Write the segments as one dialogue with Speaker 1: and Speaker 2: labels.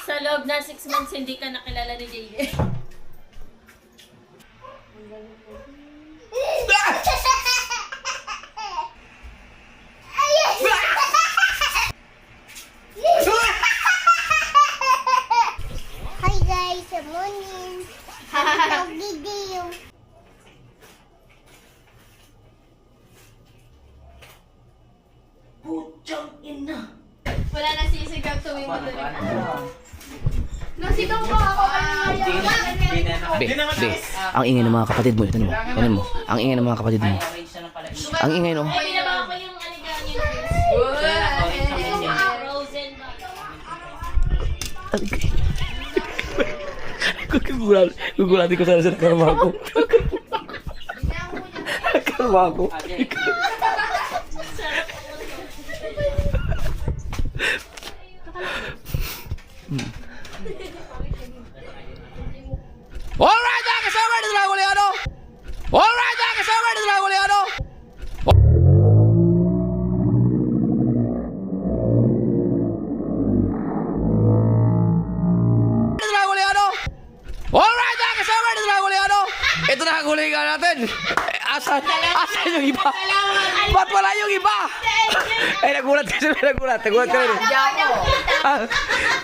Speaker 1: Sa loob na 6 months, hindi ka nakilala ni JJ.
Speaker 2: Hi guys, good morning. Happy video.
Speaker 1: Putsang ina.
Speaker 3: Wala na sisigaw tuwing madaling araw. Nasigaw ko ako
Speaker 4: Be, ang ingay ng mga kapatid mo. Ito mo. Ano mo? Ang ingay ng mga kapatid mo. Ang ingay no.
Speaker 1: Ay, binabawa ko yung aligang yung frozen ba?
Speaker 4: Gugulati ko sana sa karma ko. Karma ko. Alright, kasama dito lang ulit ano? Alright, kasama dito lang ulit ano? Alright, kasama dito lang ulit ano? Ito na ang hulingan natin. Asan yung iba? Ba't wala yung iba? Eh, nagulat ka rin.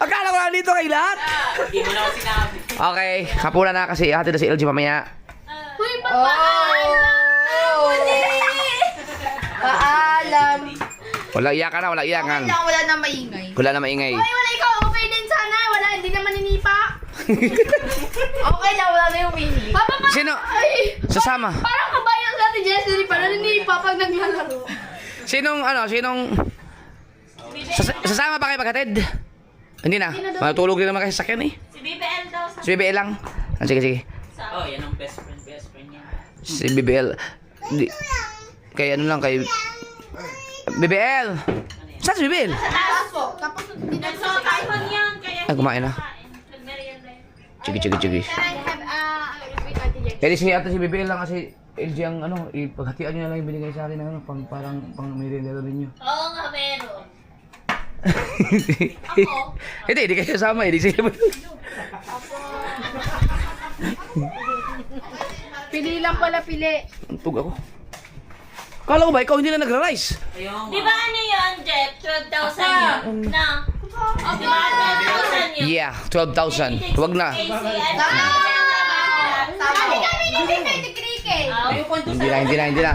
Speaker 4: Akala ko lang dito kay lahat.
Speaker 5: Hindi mo na ako sinabi.
Speaker 4: Okay, kapula na kasi hati na si LG mamaya.
Speaker 3: Uy, paalam!
Speaker 4: Wala iyakan na, wala iyakan.
Speaker 3: Wala na maingay.
Speaker 4: Wala na maingay.
Speaker 3: Uy, wala ikaw. Okay din sana. Wala, hindi naman ninipa. Okay lang, wala na yung mini. Papa,
Speaker 4: Sino?
Speaker 3: ay!
Speaker 4: Sasama.
Speaker 3: Parang kabayan sa atin, Jess. Hindi pa naninipa pag naglalaro.
Speaker 4: Sinong sasama pa kayo paghatid? Hindi na. Matulog din naman kasi sa sakyan eh.
Speaker 1: Si BBL daw sa...
Speaker 4: Si BBL lang. Ah, sige.
Speaker 5: Oh, yan ang best friend niya.
Speaker 4: Si BBL. Di, kay ano lang, kay... BBL! Saan si BBL?
Speaker 3: Tapos po. Tapos,
Speaker 1: Nagsotaipon yan, kaya...
Speaker 4: Ay, kumain na.
Speaker 1: Nagmerienda yun.
Speaker 4: Sige.
Speaker 3: can I have, repeat Ate Jess?
Speaker 4: Kaya si ate si BBL lang kasi LG ang ano, ipaghatian niyo na lang yung binigay sa akin ng ano, parang pang merienda ninyo.
Speaker 1: Oo nga, meron.
Speaker 4: Hindi kayo sama, hindi sila.
Speaker 3: Pili lang pala, pili.
Speaker 4: Antog ako. Kala ko ba ikaw hindi na nagra-rice?
Speaker 5: Ayun.
Speaker 1: Di ba ano yun, Jeff? 12,000 yun? Na? Di ba 12,000 yun?
Speaker 4: Yeah, 12,000. Huwag na.
Speaker 1: AC, ano?
Speaker 3: Sabi kami nung 53K.
Speaker 4: Hindi na.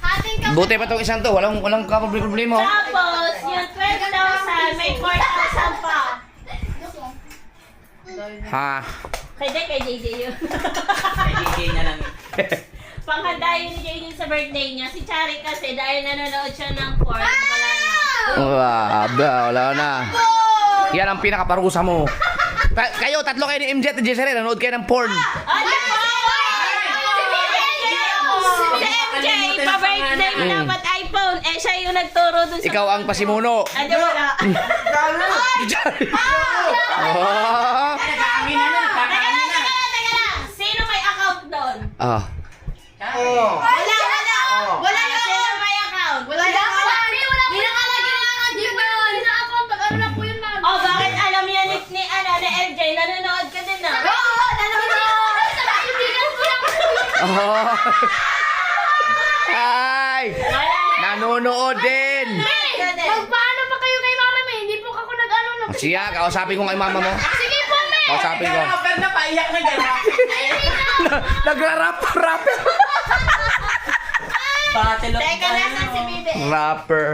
Speaker 3: Hating ka.
Speaker 4: Buti pa tong isang to, walang problema.
Speaker 1: Tapos, yung 12,000, may 4,000 pa.
Speaker 4: Ha.
Speaker 1: Kay JJ yun.
Speaker 5: DJ na lang.
Speaker 1: Panghanda yun ni JJ sa birthday niya. Si Chari kasi dahil nanonood siya ng porn, wala na.
Speaker 4: Wala na. Yan ang pinakaparusa mo. Kayo, tatlo kayo ni MJ at Jessere, nanood kayo ng porn.
Speaker 1: Ano po? Si MJ, pa-birthday mo dapat iPhone. Eh, siya yung nagturo dun sa...
Speaker 4: Ikaw ang pasimuno.
Speaker 1: Ano wala?
Speaker 4: Oh.
Speaker 1: Teka lang. Sino may account doon?
Speaker 4: Ah.
Speaker 1: Wala yung sino may account?
Speaker 3: Wala na. Hindi na kalagyan ng account yun. Hindi na account. Pag-ano na po yun namin.
Speaker 1: Oh, bakit alam yan ni MJ? Nanonood ka din na.
Speaker 3: Oo! Nanonood! Sa kaibigan ko lang.
Speaker 4: Oh. Ay!
Speaker 1: Wala.
Speaker 4: Nanonood din.
Speaker 3: Magpaano pa kayo kay Mama May? Hindi po ako nag-ano na.
Speaker 4: Siya, kausapin ko kay mama mo.
Speaker 3: Sige po, May!
Speaker 4: Kausapin ko.
Speaker 5: na paiyak na gano'n.
Speaker 4: Nagra-rap.
Speaker 5: Battle of
Speaker 1: Teka, nasan si Bibi?
Speaker 4: Rapper.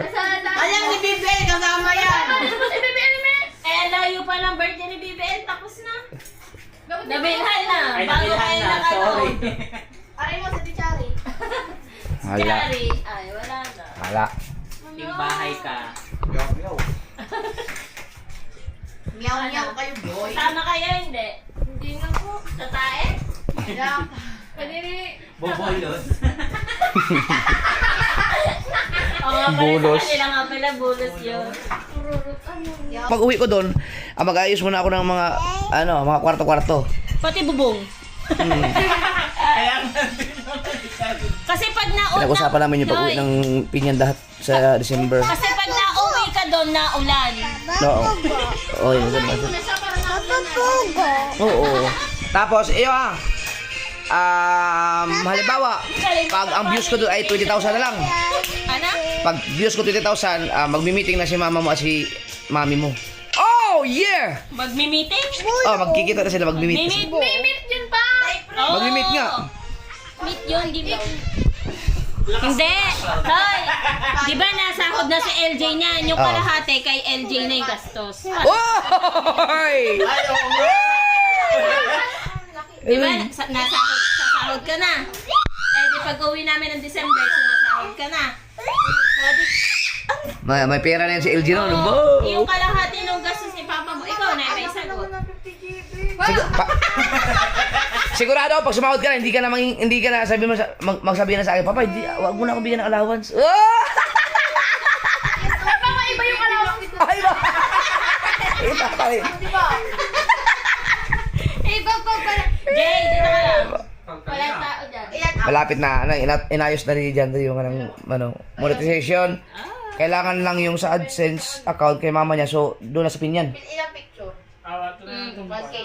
Speaker 3: Alam ni Bibi, kasama yan. Ano si Bibi, May?
Speaker 1: Eh, layo pa ng birthday ni BBL. Tapos na. Nabilhan na.
Speaker 5: Ay,
Speaker 1: Bago
Speaker 5: nabilhan
Speaker 1: kayo
Speaker 5: na. Sorry.
Speaker 3: Aray mo sa Tichari.
Speaker 4: Hala.
Speaker 1: Chari. Ay, wala na.
Speaker 4: Hala.
Speaker 5: Yung bahay ka.
Speaker 3: Meow kayo, boy.
Speaker 1: Sama kayo, hindi?
Speaker 3: Hindi na po.
Speaker 1: Sa tae?
Speaker 3: Pwede rin.
Speaker 5: Bobolos.
Speaker 1: Oo nga pala
Speaker 4: Bulos.
Speaker 1: sa kanila nga pala, bulos yun.
Speaker 4: Pag uwi ko doon, mag-ayos muna ako ng mga mga kwarto-kwarto.
Speaker 1: Pati bubong.
Speaker 5: Kaya
Speaker 1: Kasi pag naulan...
Speaker 4: Pinag-usapan namin yung pag-uwi ng Pinyandahat sa December.
Speaker 1: Kasi pag nauwi ka doon, naulan.
Speaker 4: Oo. Oh, yun.
Speaker 3: Nasa parang
Speaker 2: Mugo.
Speaker 4: Oo. Tapos, iyo halimbawa, pag ang views ko doon ay 20,000 na lang.
Speaker 1: Ano?
Speaker 4: Pag views ko 20,000, magmi-meeting na si mama mo at si mami mo. Oh, yeah!
Speaker 1: Magmi-meeting?
Speaker 4: Oh, magkikita na sila, magmi-meet.
Speaker 3: Meet yun pa!
Speaker 1: Oo.
Speaker 4: Magmi-meet nga.
Speaker 1: Meet yun, di ba? Hindi. Hoy, di ba nasahod na si LJ niyan? Yung
Speaker 4: Oo.
Speaker 1: kalahati kay LJ na yung gastos.
Speaker 4: Oy!
Speaker 1: Di ba nasahod ka na? Eh di pag uwi namin ng December, sumasahod ka na.
Speaker 4: May pera na yan si LG no? Ano ba?
Speaker 1: Yung kalahati ng gastos ni Papa mo, ikaw na may sagot.
Speaker 4: Sigurado, pag sumahod ka na, hindi ka na sabi mo magsabihin na sa akin, Papa, wag mo na akong bigyan ng allowance.
Speaker 3: Papa, iba yung kalawang ito.
Speaker 4: Ay ba? Iba pa rin.
Speaker 3: Iba ko pala.
Speaker 1: Jay, dito ka lang.
Speaker 3: Walang tao dyan.
Speaker 4: Malapit na, inayos na rin dyan yung monetization. Kailangan lang yung sa AdSense account kay mama niya, so doon na sa pinyan.
Speaker 3: Ilang picture? 1K.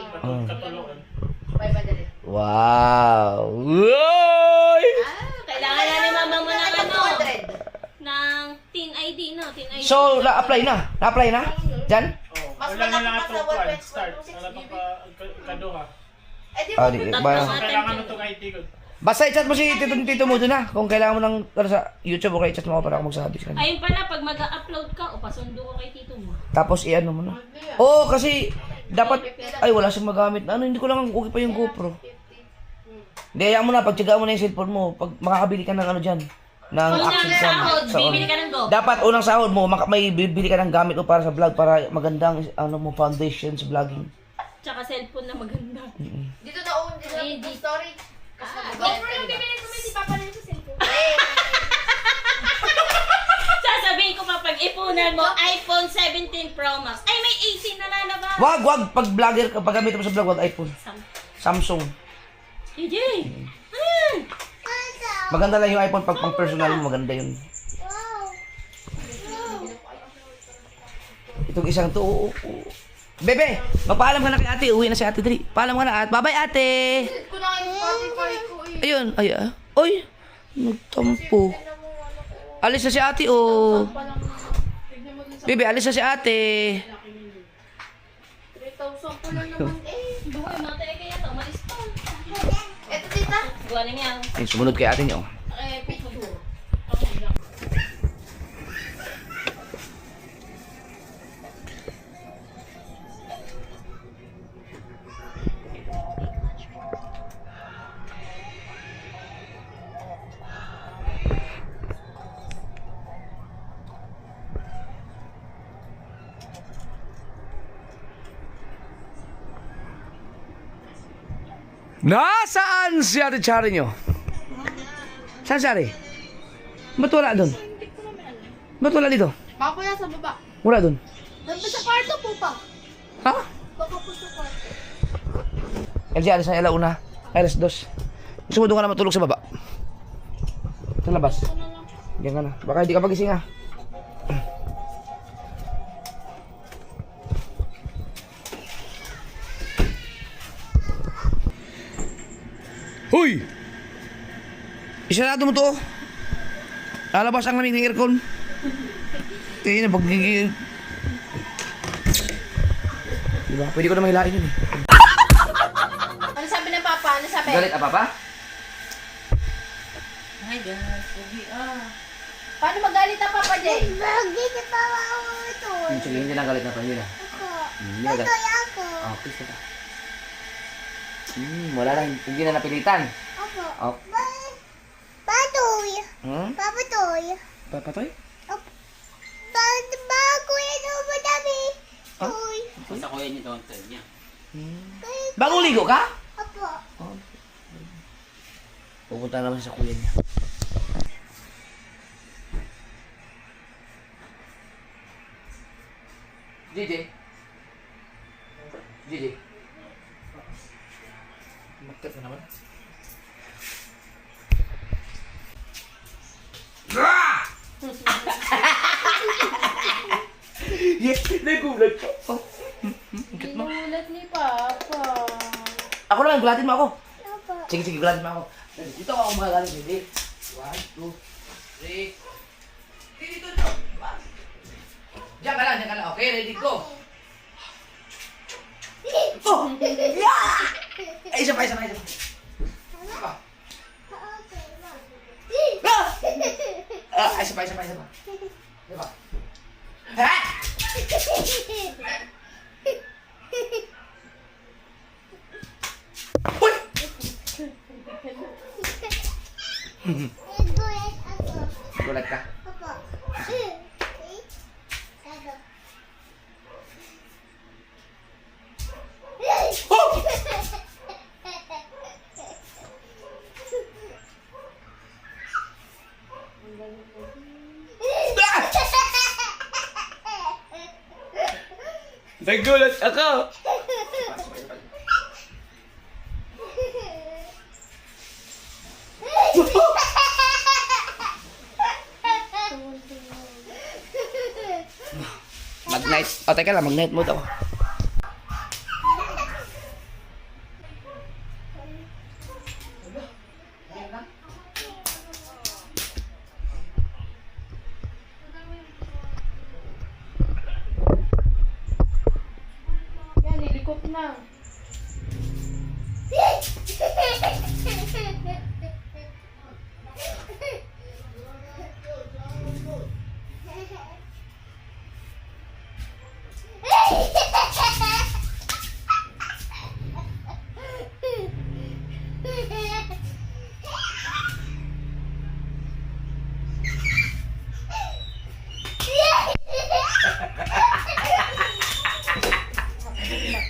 Speaker 4: Wow! Uy!
Speaker 1: Kailangan na ni Mama mo ng ano? Ng Teen ID, no? Teen ID.
Speaker 4: So, na-apply na? Na-apply na? Diyan?
Speaker 3: Mas
Speaker 6: Wala na
Speaker 3: malaki
Speaker 6: lang
Speaker 3: pa sa
Speaker 6: itong start. Wala
Speaker 3: 1.6
Speaker 6: pang kaduha.
Speaker 3: Eh di
Speaker 4: Ah,
Speaker 3: mo
Speaker 4: di,
Speaker 1: Tatlo
Speaker 4: ba?
Speaker 1: nga.
Speaker 6: Kailangan mo itong ID ko.
Speaker 4: Basta i-chat mo si tito mo doon na. Kung kailangan mo ng sa YouTube o kaya i-chat mo ako para ako magsasabi sa kanya.
Speaker 1: Ayun pala, pag mag-upload ka, o pasundo ka kay tito mo.
Speaker 4: Tapos i-ano mo na. Oo, kasi dapat, ay wala siyang magamit. Ano, hindi ko lang okay pa yung GoPro. Hindi, hayaan mo na, pagtsagaan mo na yung cellphone mo, pag makakabili ka ng ano dyan, ng
Speaker 1: Unang
Speaker 4: action cam.
Speaker 1: sahod,
Speaker 4: sa
Speaker 1: bibili
Speaker 4: on.
Speaker 1: ka ng GoPro.
Speaker 4: Dapat unang sahod mo, may bibili ka ng gamit mo para sa vlog, para magandang ano mo, foundation sa vlogging.
Speaker 1: Tsaka cellphone na maganda.
Speaker 3: Dito na own din ang storage.
Speaker 1: GoPro
Speaker 3: yung bibili ko si Papa na sa cellphone.
Speaker 1: Sasabihin ko pa, pag ipunan mo, iPhone 17 Pro Max. Ay, may 18 na lalabas.
Speaker 4: Wag, pag vlogger ka, pag gamit mo sa vlog, wag iPhone. Samsung.
Speaker 1: DJ! Ayan!
Speaker 4: Maganda lang yung iPhone pag pang personal mo, maganda yun. Itong isang to, oo. Bebe, magpaalam ka na kay ate, uwi na si ate Dri. Paalam ka na at, bye-bye ate!
Speaker 3: Ko na yung Spotify ko eh.
Speaker 4: Ayun, oy, nagtampo. Alis na si ate, oh. Bebe, alis na si ate.
Speaker 3: 3,000 ko lang naman eh.
Speaker 1: Buhay mo, tayo kaya ito, malis pa.
Speaker 3: Eto tita.
Speaker 1: Gawa na niya.
Speaker 4: Ayun, sumunod kay ate niyo.
Speaker 3: Picture.
Speaker 4: Nasaan si ate Chari niyo? Saan Chari? Ba't wala doon? Ba't wala dito?
Speaker 3: Baka po yan sa baba.
Speaker 4: Wala doon.
Speaker 3: Nandun sa kwarto po pa.
Speaker 4: Ha?
Speaker 3: Baka po sa kwarto.
Speaker 4: LG, alis na ilauna. Alas 2. Gusto mo doon ka na matulog sa baba? Sa labas? Diyan ka na. Baka hindi ka pagising ha. Hoy! Isarado mo to. Lalabas ang lamig ng aircon. Tingin na pag... Diba? Pwede ko na mahilain yun eh.
Speaker 3: Ano sabi ng Papa? Ano sabi?
Speaker 4: Galit ka, Papa?
Speaker 1: Ay, guys, uwi
Speaker 3: Paano magalit ang Papa Jay?
Speaker 2: Lagi na tawa ako ito.
Speaker 4: Sige, hindi na galit na pa. Hindi na. Hindi na galit.
Speaker 2: Ito ako.
Speaker 4: Oh, kiss ka. Wala lang. Hindi na napilitan.
Speaker 2: Opo.
Speaker 4: Oh.
Speaker 2: Patoy.
Speaker 4: Hmm?
Speaker 2: Papatoy.
Speaker 4: Papatoy?
Speaker 2: Bago yan o madami.
Speaker 4: Ah?
Speaker 2: Toy.
Speaker 5: Basta ko yan yung tonton niya.
Speaker 4: Bagong ligo ka?
Speaker 2: Opo.
Speaker 4: Pupunta naman sa kuya niya. Gigi. Magkat na naman. Yes, nagulat ko. Oh.
Speaker 3: Ginulat ni Papa.
Speaker 4: Ako naman, gulatin mo ako.
Speaker 2: Opo.
Speaker 4: Sige, gulatin mo ako. Dito ako magagaling. Hindi. 1, 2, 3. Dito. Diyan ka lang. Okay, ready, go. Oh! Yeah! Ay, isa pa.
Speaker 2: Okay,
Speaker 4: Isa pa. Diba? Ha? Uy!
Speaker 2: Gulat ako.
Speaker 4: Gulat ka?
Speaker 2: Opo.
Speaker 4: Nagulat ako! Mag-night. O, teka lang. Mag-night mode ako.
Speaker 3: Yan, nilikot na.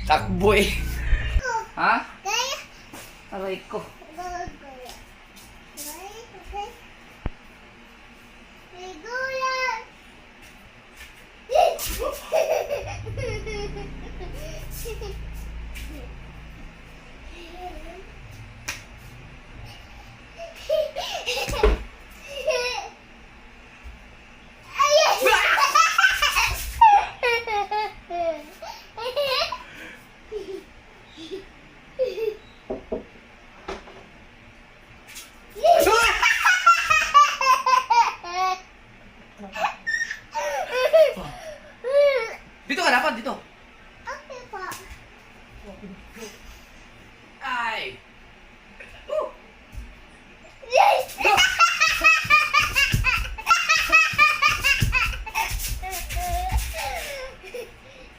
Speaker 4: Takbo eh. Ha?
Speaker 2: Kaya,
Speaker 4: Aray ko.
Speaker 2: gulat. Gulat.
Speaker 4: Dito ka dapat, dito.
Speaker 2: Okay po.
Speaker 4: Ay!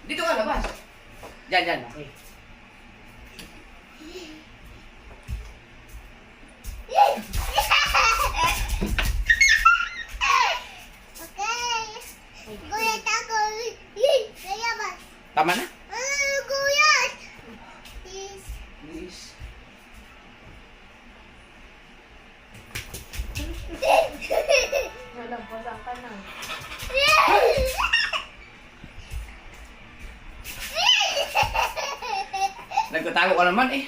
Speaker 4: Dito ka, labas. Yan. Okay.
Speaker 2: Okay. Gulat ako. Kaya ba?
Speaker 4: Tama na?
Speaker 2: Gulat. Please.
Speaker 4: Please.
Speaker 3: Nalabasan ka na.
Speaker 4: Nagtatago ka naman eh.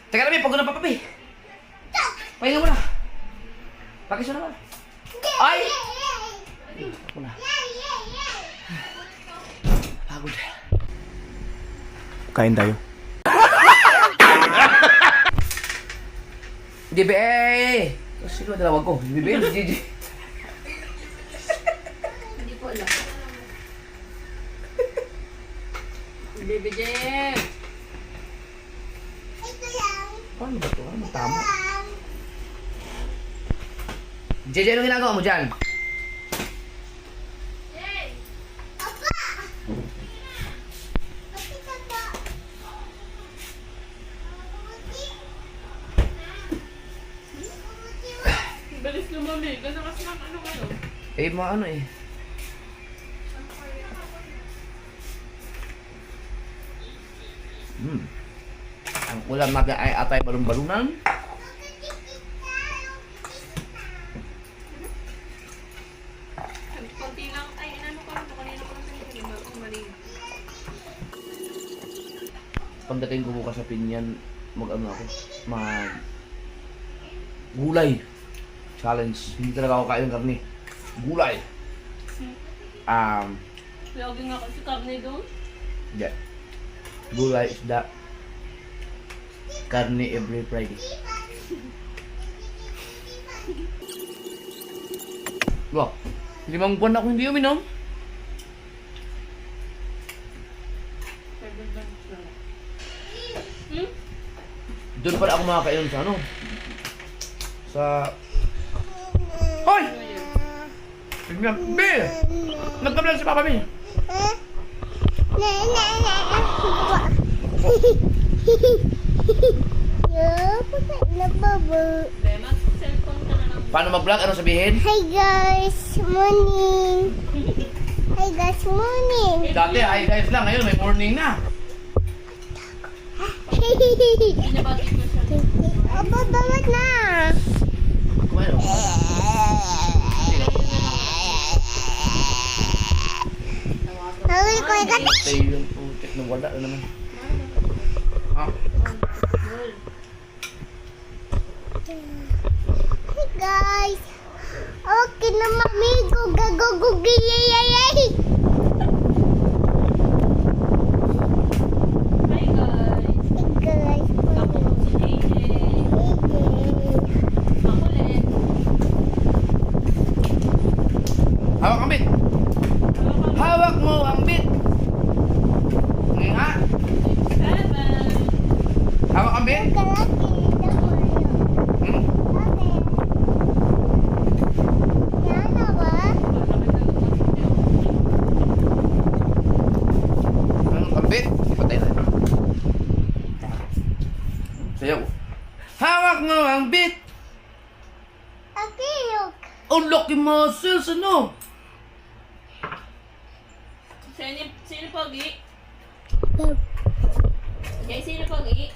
Speaker 4: Teka lang, pag na papapi. Pahinga mo na. Pakis mo naman. Ay! Ako na. Pagod.
Speaker 6: Kain tayo.
Speaker 4: Hindi be! Sino ang dalawag ko? Hindi be? Hindi.
Speaker 3: Hindi ko alam. Baby Jem!
Speaker 2: Ito lang.
Speaker 4: Paano ba ito? Ano tama?
Speaker 2: Lang.
Speaker 4: JJ, anong ginagawa mo dyan?
Speaker 2: Apa. Bakit ka ba?
Speaker 1: Balis lumamig. Ganda kasi ng ano.
Speaker 4: Eh, mga ano eh. Ang ulam natin ay atay balon-balunan.
Speaker 1: Konti lang. Ay, inano ko lang. Kanina ko lang sa mali.
Speaker 4: Pagdating ko bukas sa Pinyan, mag-ano ako, gulay. Challenge. Hindi talaga ako kain ng karne. Gulay.
Speaker 1: Lagi nga kasi karne doon.
Speaker 4: Yeah. gulay, isda, karne every Friday. Wah, 5 buwan na ako hindi uminom. Doon pala ako makakainom sa ano? Sa... Hoy! Bigyan, Bill! Nagkablan si Papa Bill!
Speaker 1: Mag-cellphone ka na lang.
Speaker 4: Paano mag-vlog? Ano sabihin?
Speaker 2: Hi guys, morning. Hi guys, morning.
Speaker 4: Dati, hi guys lang. Ngayon, may morning na.
Speaker 1: Binabati ko siya.
Speaker 2: Apa banget na?
Speaker 4: Kumain ako.
Speaker 2: Hawil ko ikat.
Speaker 4: Tayo yung putik na wala na naman. Ha?
Speaker 2: Hi guys. Okay na mamigo gagugugiyayayay.
Speaker 1: Hi guys.
Speaker 2: Hi guys.
Speaker 1: Ako si AJ. Makulit.
Speaker 4: Hawak ang bit! Hawak mo ang bit! Ngayon nga!
Speaker 1: 7.
Speaker 4: Hawak ang bit!
Speaker 2: Kalaki daw.
Speaker 4: Hmm?
Speaker 2: Okay. Yan ako.
Speaker 4: Anong ang bit? Ipatay na. Sayaw. Hawak mo ang bit!
Speaker 2: Akiyok.
Speaker 4: Oh, lucky muscles, ano?
Speaker 1: Sino pogi? Jay, sino pogi?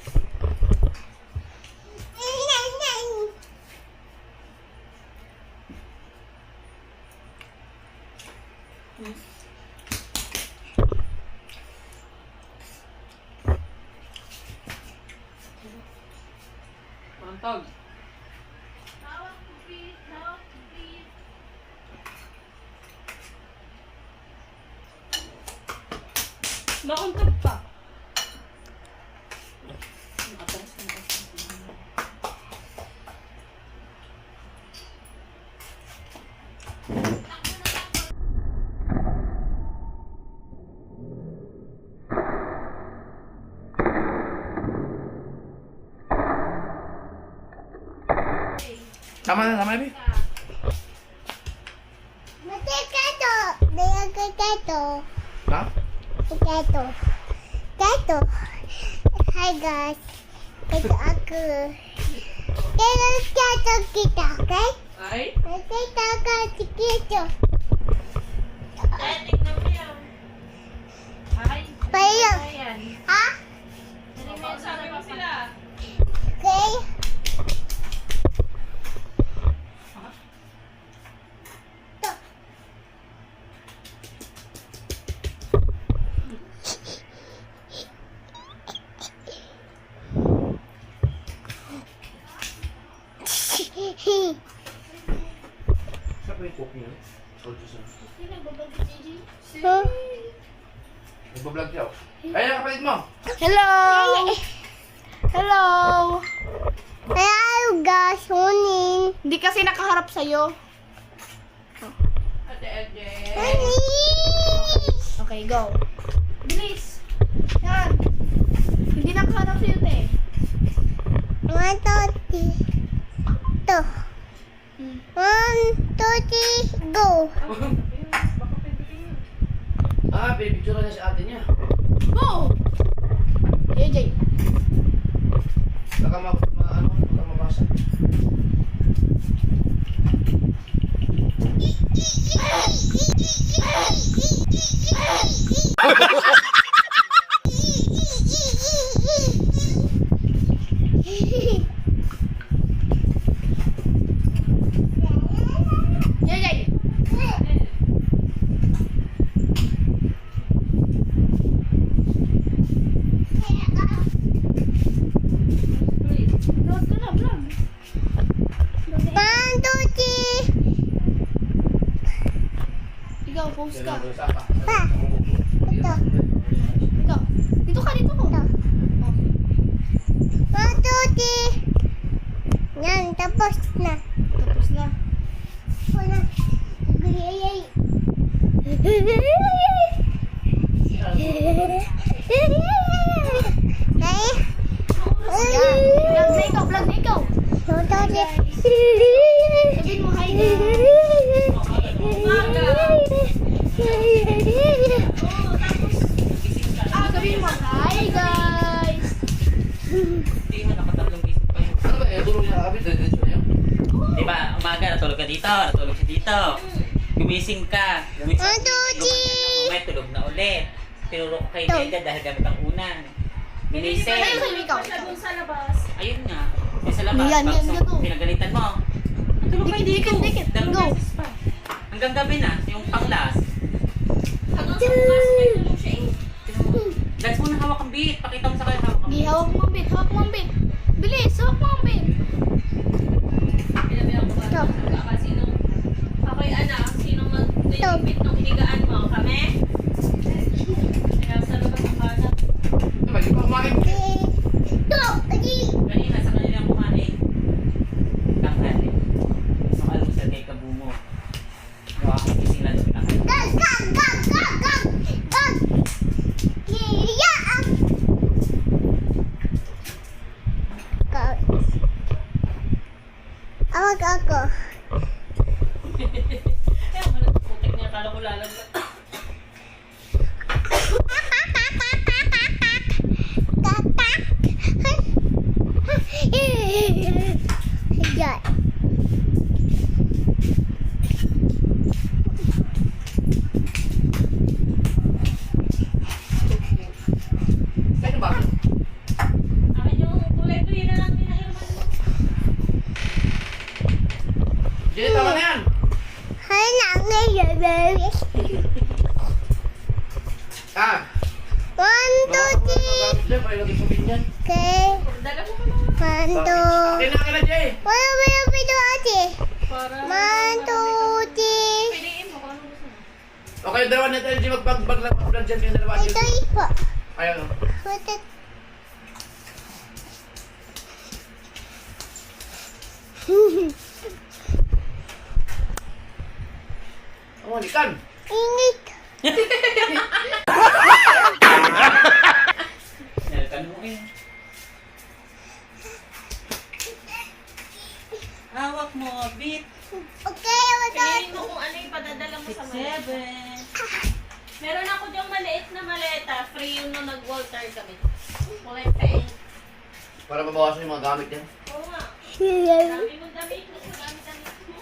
Speaker 1: Mantog. Mauntog pa.
Speaker 4: Tama na, Bi.
Speaker 2: Matikato. Daya kikato.
Speaker 4: Ha?
Speaker 2: Kikato. Kikato. Hi guys. Ito ako. Kaya kikato kita, okay?
Speaker 1: Ay?
Speaker 2: Nakita ka si Kito.
Speaker 1: Ay, tignan mo yan. Ay.
Speaker 2: Payo.
Speaker 1: Ayan.
Speaker 2: Ha?
Speaker 1: Sabi mo sila.
Speaker 2: Okay.
Speaker 4: Siya pa yung cook niya?
Speaker 2: Huh?
Speaker 4: Nagbablog siya. Ayun, kapalit mo!
Speaker 3: Hello! Hello!
Speaker 2: Hello guys, morning.
Speaker 3: Hindi kasi nakaharap sa'yo.
Speaker 1: Ate LJ.
Speaker 3: Okay, go. Bilis! Yan! Hindi nakaharap sa'yo, te.
Speaker 2: 1, 2, 3. 1, 2, 3, go.
Speaker 4: Ah, pipicture na si ate niya.
Speaker 3: Go! JJ.
Speaker 4: Baka baka mabasa.
Speaker 3: JJ. Vlog ka na, vlog.
Speaker 2: 1, 2, 3.
Speaker 3: Ikaw, post ka.
Speaker 2: Pa. Ito.
Speaker 3: Ikaw. Dito ka, dito ko.
Speaker 2: Tapos na.
Speaker 3: Tapos na.
Speaker 2: Wala. Yay. Ay.
Speaker 3: Yan. Vlog na ikaw, vlog na ikaw. Sabihin mo, hi guys. Sabihin mo, hi guys.
Speaker 5: Hindi mo nakatatlong isip pa yun.
Speaker 4: Ano ba, tulog niya kami, diretso na yun.
Speaker 5: Di ba, umaga natulog ka dito, natulog siya dito. Gumising ka. Gumising
Speaker 2: One, two, three.
Speaker 5: May tulog na ulit. Tinuro ko kay Neda dahil gamit ang unan. Ginising.
Speaker 3: Sabihin ikaw.
Speaker 1: Siya dun sa labas.
Speaker 5: Ayun nga. Yung sa labas,
Speaker 3: Yan, yan,
Speaker 5: pag
Speaker 3: yan.
Speaker 5: pinagalitan mo. Natulog kayo dito.
Speaker 3: Dikit.
Speaker 5: Dalawang
Speaker 3: Go.
Speaker 5: beses pa. Hanggang gabi na, yung panglas.
Speaker 1: Hanggang sa bukas, may tulog siya eh.
Speaker 5: Guys, muna hawak ang beat. Pakita mo sa kanya hawak ang
Speaker 3: Di,
Speaker 5: beat.
Speaker 3: hawak mo ang bit, hawak mo ang bit. Bilis, hawak mo ang bit.
Speaker 1: Pinabilang ko ba? Sinong, ako'y anak, sinong mag-benefit nung hinigaan mo? Kami? Kaya sa labas ang bata.
Speaker 4: Diba, di ba kumain?
Speaker 5: Kanina sa kanilang kumain. Tanghali. Makalusad kay Kabumo. Nakakakising lang sa pinakain.
Speaker 2: Awag ako.
Speaker 1: Kaya mo nagputik niya, kala ko lalaglag.
Speaker 2: Yan.
Speaker 4: Saan ba?
Speaker 1: Akin yung kulay blue na lang pinahirman mo.
Speaker 4: Jay, tama na yan.
Speaker 2: Hay na ngayon, baby.
Speaker 4: Ah.
Speaker 2: 1, 2, 3.
Speaker 4: Jay, paano lagi sabihin yan?
Speaker 2: Okay.
Speaker 1: Dala mo pa naman.
Speaker 2: 1, 2.
Speaker 4: Akin na, Jay.
Speaker 2: Wala mo yung video ate.
Speaker 1: Para...
Speaker 2: 1, 2, 3.
Speaker 1: Piliin mo kung ano gusto mo.
Speaker 4: Okay, dalawa na tayo, Jay, mag-vlog dyan kayo dalawa.
Speaker 2: Ito ipo.
Speaker 4: Ayan, oh.
Speaker 2: Ito.
Speaker 4: Oh, likan.
Speaker 2: Init.
Speaker 5: Nalkan mo eh. Hawak mo, beat.
Speaker 2: Okay, wala.
Speaker 1: Piliin mo kung ano yung padadala mo sa maleta. Meron ako diyang maliit na maleta. Free yun nung nag-Walter kami. Kulay pink.
Speaker 4: Para mabawasan yung mga gamit yan.
Speaker 1: Oo nga. Dami mong damit. Mas madami-damit mo.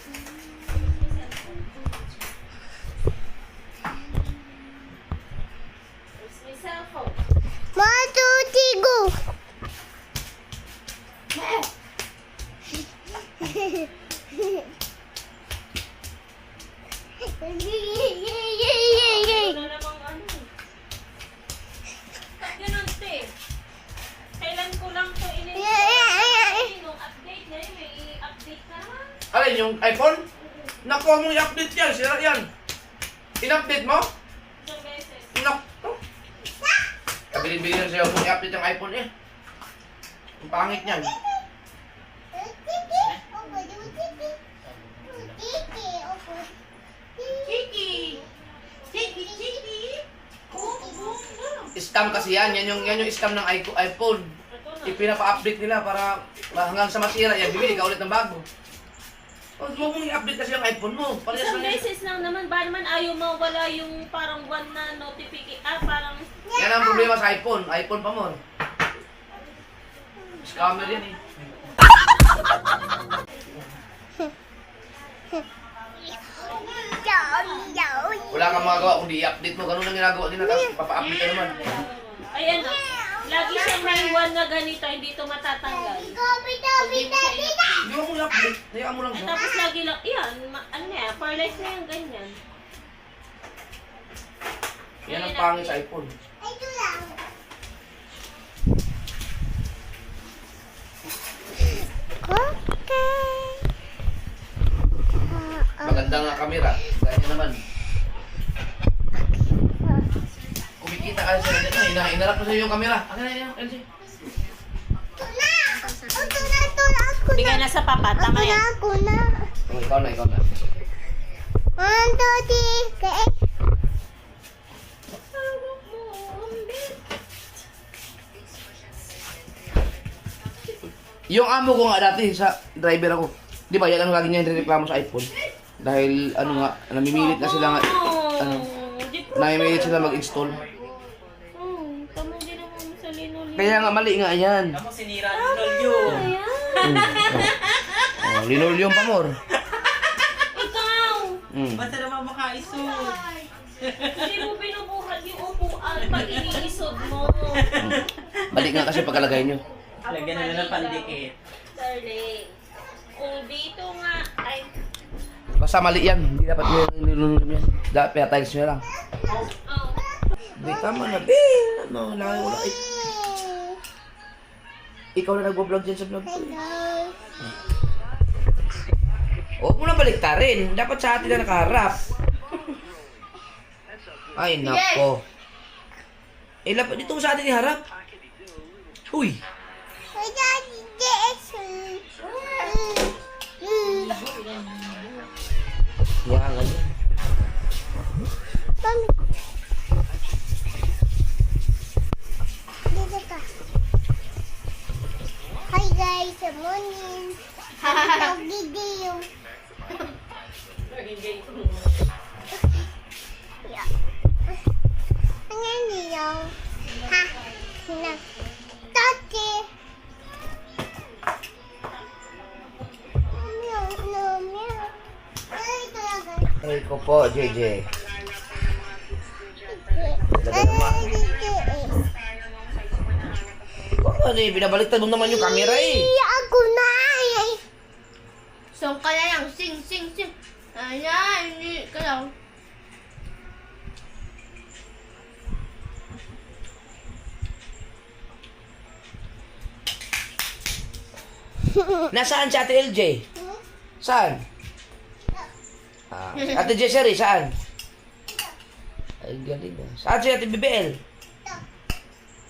Speaker 1: Where's my cellphone?
Speaker 2: 1, 2, 3, go.
Speaker 1: Wala namang ano. Pag ganun, te. Kailan ko lang to nung update na yun, may i-update na naman.
Speaker 4: Alin, yung iPhone? Nakuha mong i-update yan, sira yan. In-update mo?
Speaker 1: Isang beses.
Speaker 4: Naku. Kabilin-bilin lang sa'yo mong i-update yung iPhone eh. Ang pangit niyan.
Speaker 1: Chiki! Chiki! Chiki!
Speaker 4: Scam kasi yan. Yan yung scam ng iPhone.
Speaker 1: Ito na.
Speaker 4: Ipinapa-update nila para hanggang sa masira yan, bibili ka ulit ng bago. Huwag mo mong i-update kasi yung iPhone mo. Parehas
Speaker 1: Isang
Speaker 4: lang yan.
Speaker 1: beses lang naman. Ba naman ayaw mawala yung parang one na notification. Parang...
Speaker 4: Yan ang problema sa iPhone. iPhone pa mo. Scammer yan eh. Wala kang magagawa kundi i-update mo. Ganun ang ginagawa nila. Tapos papa-update ka naman.
Speaker 1: Ayan o. Lagi siyang may one na ganito. Hindi ito matatanggal. Hindi mo siya
Speaker 4: Hindi mo i-update. Hayaan mo lang siya.
Speaker 1: Tapos lagi lang, yan, ano na yan, for life na yung ganyan.
Speaker 4: Yan ang pangit sa iPhone. Maganda nga camera. Ganyan naman. Kumikita ka sa ganyan. Inarap mo sa'yo yung camera. Akin na yan, LG.
Speaker 2: Tulak! Tulak!
Speaker 1: Bigay na sa papa. Tama yan.
Speaker 2: Ako na.
Speaker 4: Oh, ikaw na, ikaw na.
Speaker 2: 1, 2, 3. Okay.
Speaker 4: Yung amo ko nga dati sa driver ako. Di ba, yan ang lagi niya nireklamo sa iPhone. Dahil ano nga, namimilit na sila nga, ano, namimilit sila mag-install.
Speaker 1: Tama din naman sa linolin.
Speaker 4: Kaya nga mali nga yan.
Speaker 5: Ako sinira ni Nolyo.
Speaker 4: Oh, linoleum pa more.
Speaker 1: Ikaw!
Speaker 5: Basta naman makaisod.
Speaker 1: Hindi mo binubuhat yung upuan pag iniisod mo.
Speaker 4: Balik nga kasi pagkalagay nyo.
Speaker 5: Lagyan na lang ng pandikit.
Speaker 1: Darling. Kung dito nga, ay,
Speaker 4: Basta mali yan. Hindi dapat nilulunod yan. Dapat tiles nyo lang.
Speaker 1: oh.
Speaker 4: Hindi, tama na. No, lang wala. Ikaw na nagbo-vlog dyan sa vlog ko. Huwag mo na baliktarin. Dapat sa atin na nakaharap. Ay, nako. Eh, dito sa atin iharap. Uy. Yan, ganyan.
Speaker 2: Hi guys, good morning. Doggy day. Yeah. Ang niyo. Ha. Na. Tati. Meow. Ay, talaga.
Speaker 4: Ay ko po, JJ. Talaga naman. Ano eh, binabaliktad mo naman yung camera eh.
Speaker 2: Ako na.
Speaker 3: Song ka na lang. Sing. Ayan, hindi ka lang.
Speaker 4: Nasaan si Ate LJ? Saan? Ate Jessery, saan? Ay, galing ah. Saan si Ate BBL?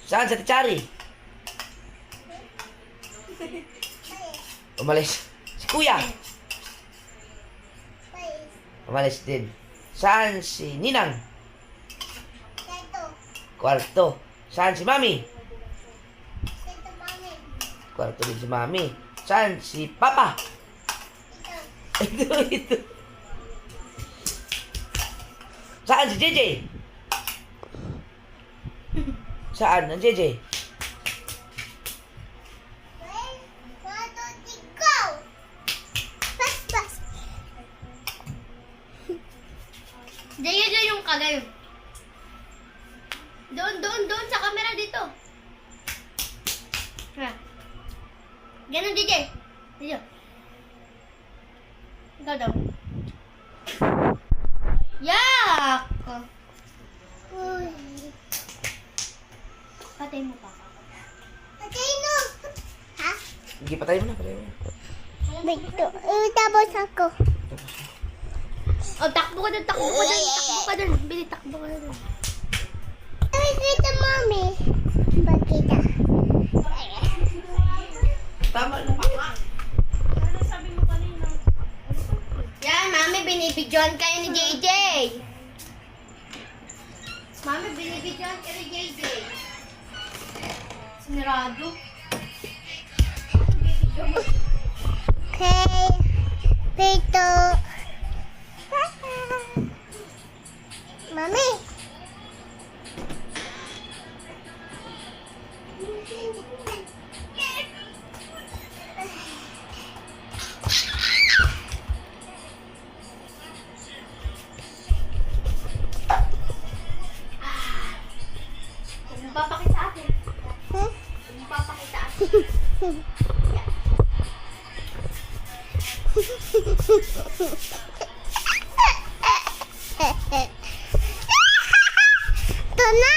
Speaker 4: Saan si Ate Chari? Umalis. Si Kuya? Umalis din. Saan si Ninang? Kwarto. Saan si Mami? Kwarto din si Mami. Saan si Papa? Ito. Saan si JJ? Saan ang JJ?
Speaker 3: Diyan yung kagay. Doon sa camera dito. Ha. Ganun, DJ. Dito. Ikaw daw. Yak! Patay mo pa.
Speaker 2: Ha?
Speaker 4: Sige, patay mo na.
Speaker 2: Bito. Tapos ako.
Speaker 3: Oh, takbo ka dun. Bili, takbo ka dun.
Speaker 2: Ay, kita mami. Bakit?
Speaker 4: Tama na.
Speaker 1: Ano sabi mo kanina?
Speaker 3: Yan, mami, binibidyohan kayo ni JJ. Mami, binibidyohan kayo ni JJ. Sinirado.
Speaker 2: Okay. Bito. Mami.
Speaker 3: Papakita sa atin. Papakita sa atin.
Speaker 2: Ito na.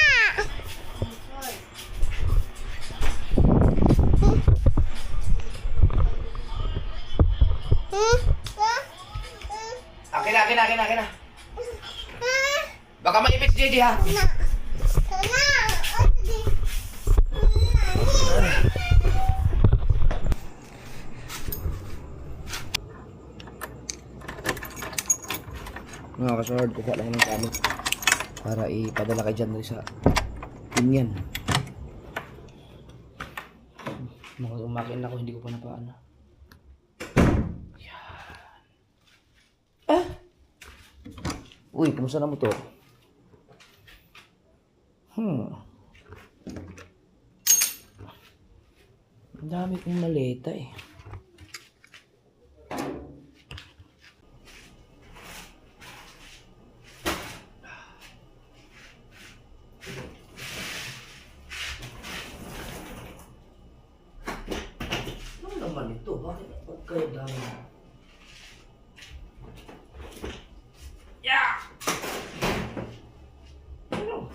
Speaker 4: Akin na. Baka maipit si JJ ha. mga kasunod, kukuha lang ng kami para ipadala kay John Ray sa Pinyan. Mga umakin ako, hindi ko pa napaano. Ah! Uy, kumusta na mo to? Ang dami kong maleta eh. Ano naman ito? Bakit pagkayo dami na? Yeah! Ano?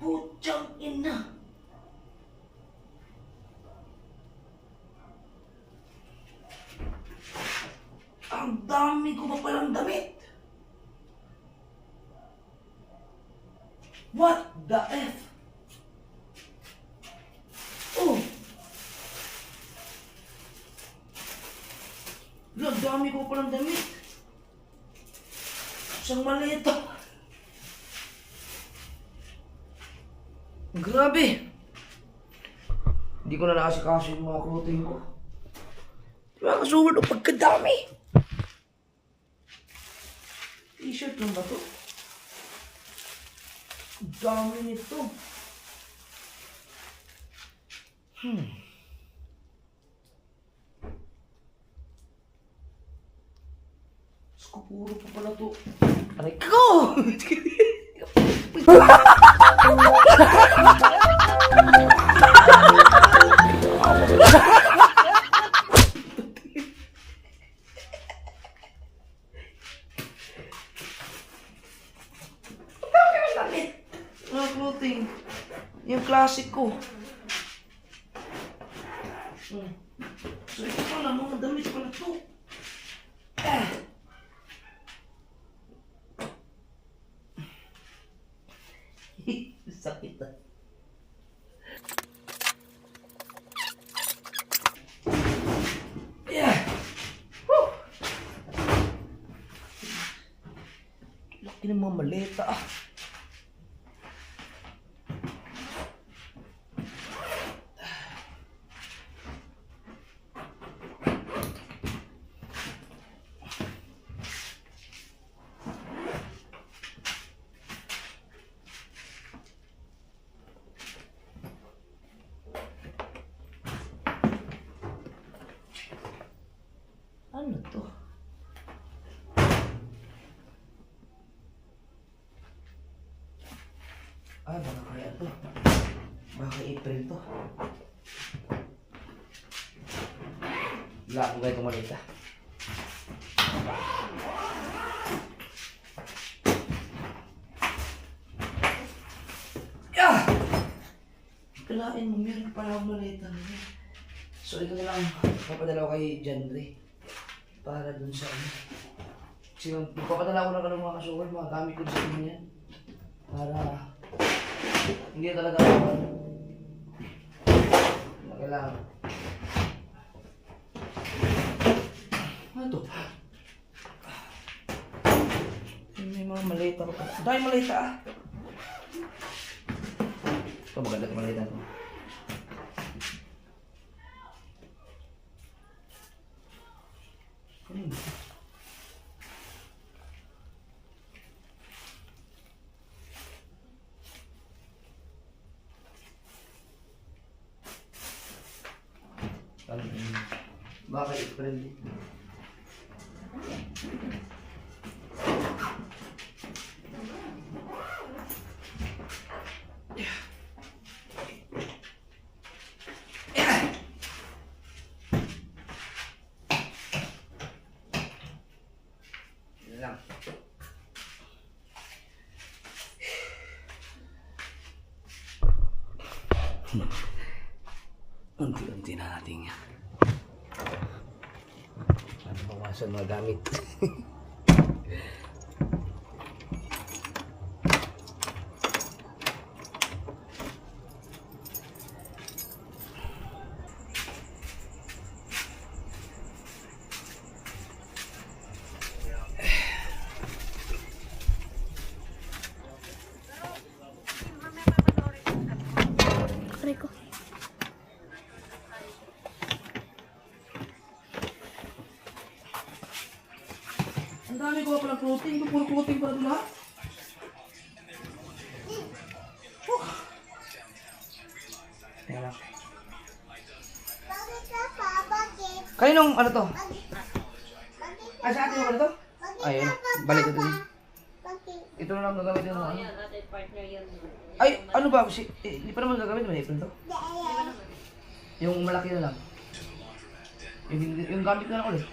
Speaker 4: Putyang ina! Ang dami ko pa palang damit! What the F? Oh! Ang dami ko pa palang damit! Isang maleta! Grabe! Hindi ko na nakasikaso yung mga clothing ko. Diba kasuwad o pagkadami? T-shirt lang ba to? Ang dami nito. Sko, puro pa pala to. Aray ko! Mga clothing. Yung classic ko. So ito pala, mga damit pala to. Sakit ah. Yeah. Woo. Laki ng mga maleta ah. Ano to? Ah, baka kaya to. Baka April to. Wala akong gaya kumalita. Ah! Kalain mo, meron pala akong malita. So ito na lang, papadala ko kay John Ray. Para dun sa ano. Kasi magpapadala ko lang ng mga kasuwal, mga gamit ko sa inyo yan. Para hindi talaga ako kailangan. Ano to? May mga maleta ko pa. Dahil maleta ah! Ito maganda ito maleta ko. Baka April. Lang. Unti-unti na natin yan. Ano bawasan mga gamit.
Speaker 3: aray ko.
Speaker 4: Ang dami ko pala clothing. Puro clothing pala ito lahat. Teka lang.
Speaker 2: Bakit ka pa? Bakit?
Speaker 4: Kaninong ano to?
Speaker 2: Bakit?
Speaker 4: Ay, sa atin yung ano to? Ayun, balik ko din.
Speaker 2: Bakit?
Speaker 4: Ito na lang gagamitin ng ano.
Speaker 1: Ayan, natin partner yan.
Speaker 4: Ay, ano ba? Hindi pa naman gagamitin. May apron to? Yung malaki na lang. Yung gamit na lang ulit.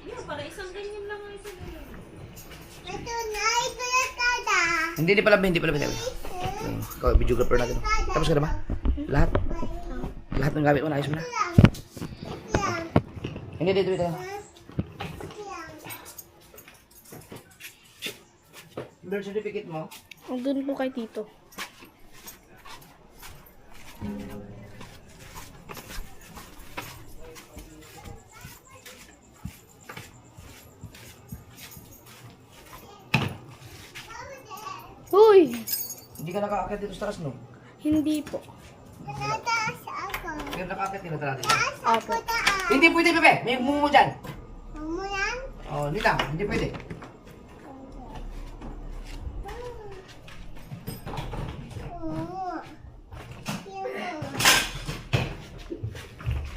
Speaker 1: Yun, para isang ganyan lang ang isang ganyan.
Speaker 2: Ito na, ito na tada.
Speaker 4: Hindi pala. Ikaw, videographer natin. Tapos ka na ba? Lahat? Lahat ng gamit mo, naayos mo na?
Speaker 2: Yan.
Speaker 4: Hindi, dito.
Speaker 2: Yan.
Speaker 4: Birth certificate mo?
Speaker 3: Doon po kay Tito. Uy!
Speaker 4: Hindi ka nakaakyat dito sa taas, no?
Speaker 3: Hindi po.
Speaker 2: Tataas ako.
Speaker 4: Hindi ka nakaakyat dito sa taas.
Speaker 2: Taas ako, taas.
Speaker 4: Hindi pwede, Pepe! May mumu dyan!
Speaker 2: Mo yan?
Speaker 4: Oh, hindi lang. Hindi pwede.
Speaker 2: Oo. Yan mo.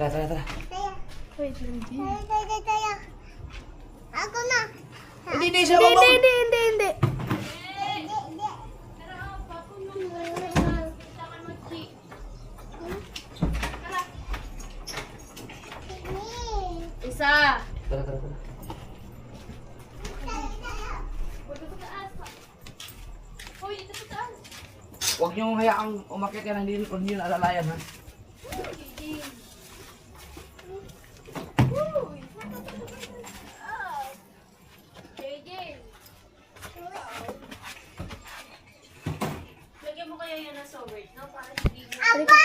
Speaker 4: Tara.
Speaker 2: Tayo.
Speaker 3: Wait lang.
Speaker 2: Tayo. Ako na.
Speaker 4: Hindi, siya mabaw!
Speaker 3: Hindi.
Speaker 2: Hindi.
Speaker 3: Isa.
Speaker 4: Tara.
Speaker 1: Hoy, ito sa taas.
Speaker 4: Huwag niyong hayaang umakyat yan. Hindi nyo naalalayan, ha?
Speaker 1: Lagyan mo kaya yan ng sorbet, no? Para hindi mo...
Speaker 2: Apa!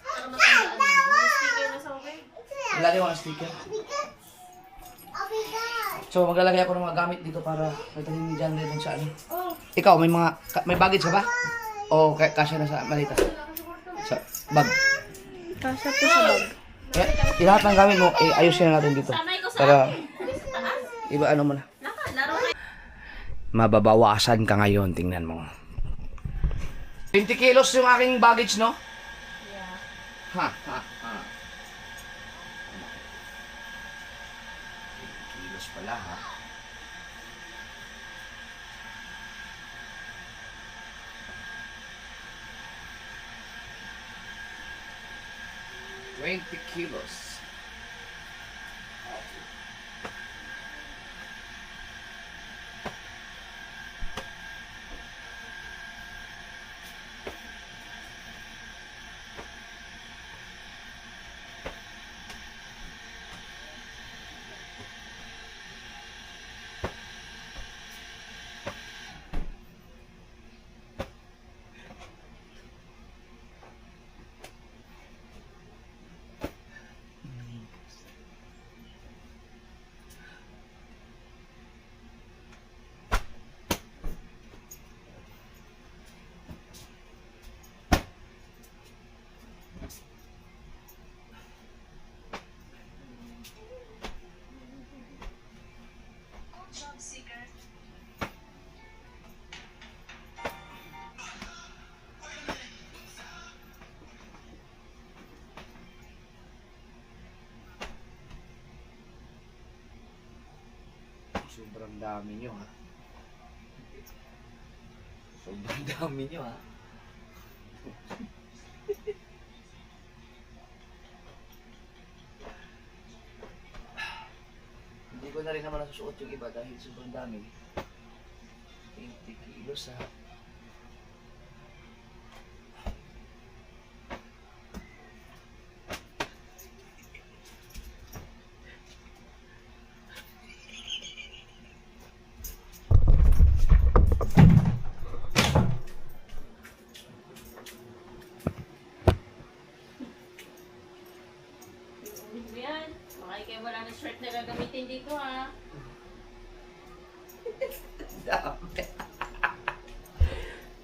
Speaker 1: Para matandaan mo. Yung sticker na sorbet.
Speaker 4: Lalagay ko ng sticker.
Speaker 2: Obigat.
Speaker 4: So, maglalagay ako ng mga gamit dito para pagdating ni John Ray dun sa ano. Ikaw, may baggage ka ba? O kasya na sa malita? Sa bag.
Speaker 3: Kasha po sa bag.
Speaker 4: Lahat ng gamit mo, ayusin na natin dito.
Speaker 1: Sanay ko sa
Speaker 4: Para,
Speaker 1: akin. Sa taas.
Speaker 4: iba ano mo na.
Speaker 1: Nakalaro na.
Speaker 4: Mababawasan ka ngayon, tingnan mo. 20 kilos yung aking baggage, no?
Speaker 1: Yeah.
Speaker 4: Ha. 20 kilos pala, ha? $20 kilos. Sobrang dami nyo, ha? Sobrang dami nyo, ha? Hindi ko na rin naman nasusuot yung iba dahil sobrang dami. 20 kilos, ha?
Speaker 1: Yan. Baka kayo wala na shirt na gagamitin dito, ha?
Speaker 4: Dami.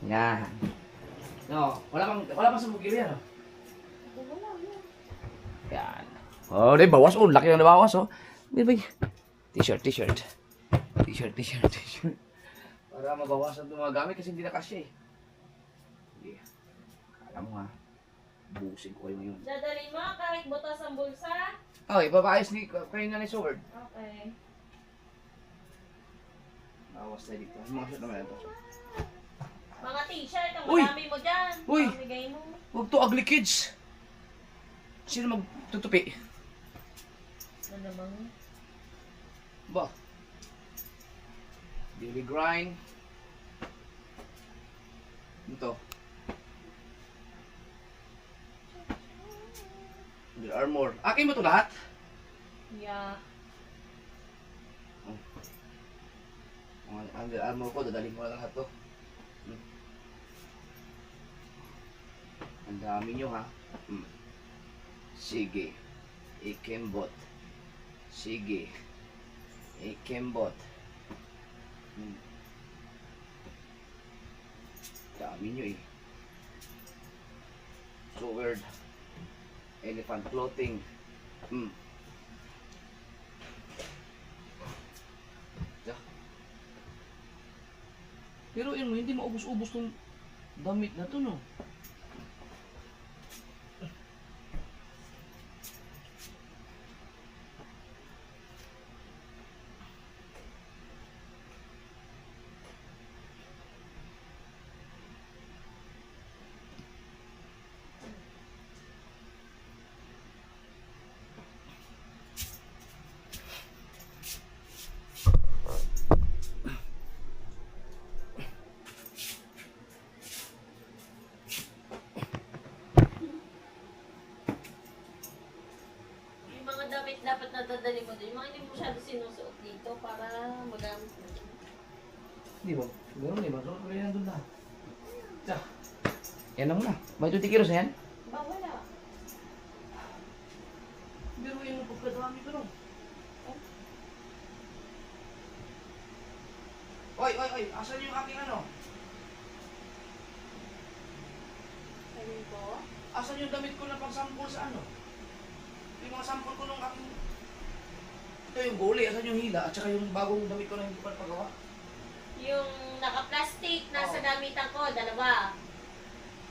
Speaker 4: Yan. No, wala pang sumugil yan, oh.
Speaker 1: Wala, yun.
Speaker 4: Yan. Oh, di bawas. Oh, laki na nabawas, oh. Di ba? T-shirt. Para mabawasan itong mga gamit kasi hindi na kasya eh. Sige. Kala mo ha. Busin ko kayo ngayon.
Speaker 1: Dadalhin mo kahit butas ang bulsa.
Speaker 4: Okay, papaayos ni kayo na ni Sword.
Speaker 1: Okay.
Speaker 4: Bawas tayo dito. Mga shirt naman ito.
Speaker 1: Mga t-shirt, ang
Speaker 4: Uy!
Speaker 1: marami mo dyan.
Speaker 4: Uy!
Speaker 1: Pamigay mo.
Speaker 4: Huwag to, ugly kids. Sino magtutupi?
Speaker 1: Ano bang?
Speaker 4: Ba? Daily grind. Ito. Under Armour. Akin mo ito lahat?
Speaker 1: Yeah.
Speaker 4: Mga Under Armour ko, dadalhin mo na lahat to. Ang dami nyo ha. Sige. Ikembot. Sige. Ikembot. Dami nyo eh. Sword. Elephant clothing. Yeah. Pero yun mo, hindi maubos-ubos tong damit na to, no?
Speaker 1: Yung mga damit dapat nadadali mo doon. Yung mga hindi mo masyado sinusuot dito para magamit mo.
Speaker 4: Di ba? Meron ba? So, kaya nandun na. Tiya. Yan na muna. May 20 kilos na yan?
Speaker 1: Ba, wala.
Speaker 4: Pero yun ang pagkadami ko, no? Oy! Asan yung aking ano?
Speaker 1: Sabihin ko?
Speaker 4: Asan yung damit ko na pang-sample sa ano? Yung mga sample ko nung aking... Ito yung gulay, asan yung hila, at saka yung bagong damit ko na hindi pa napagawa.
Speaker 1: Yung naka-plastic, nasa
Speaker 4: Oo.
Speaker 1: damitan ko, dalawa.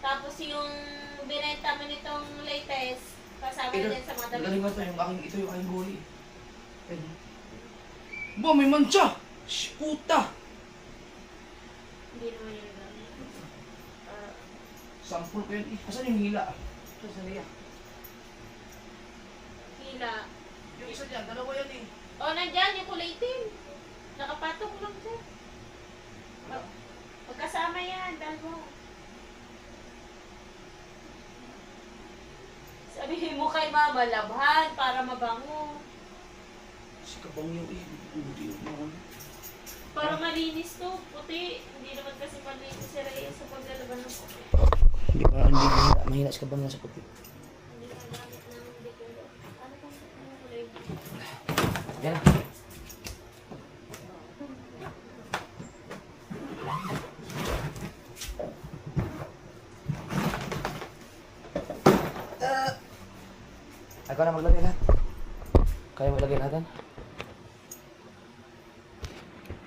Speaker 1: Tapos yung binenta mo nitong latest, kasama din sa mga damit.
Speaker 4: Galing ito yung aking gulay. Ayun. Ba, may mancha! Shh, puta!
Speaker 1: Hindi naman yun gamit.
Speaker 4: Sample ko yun. Asan yung hila? Ito sa liya.
Speaker 1: Hila.
Speaker 4: Yung isa dyan, dalawa yan eh.
Speaker 1: O, nandyan yung kulay itim. Nakapatong lang siya. Magkasama yan, dalawa. Sabihin mo kay mama, labhan para mabango.
Speaker 4: Si kabang yung hindi yung
Speaker 1: Para malinis to, puti. Hindi naman kasi malinis si Reyes sa paglalaban ng puti.
Speaker 4: Hindi mahina si kabang sa puti.
Speaker 1: Hindi ka gamit ng decolor. Ano kang kulay?
Speaker 4: Yan. Ikaw na maglagay lahat. Kaya maglagay lahat yan.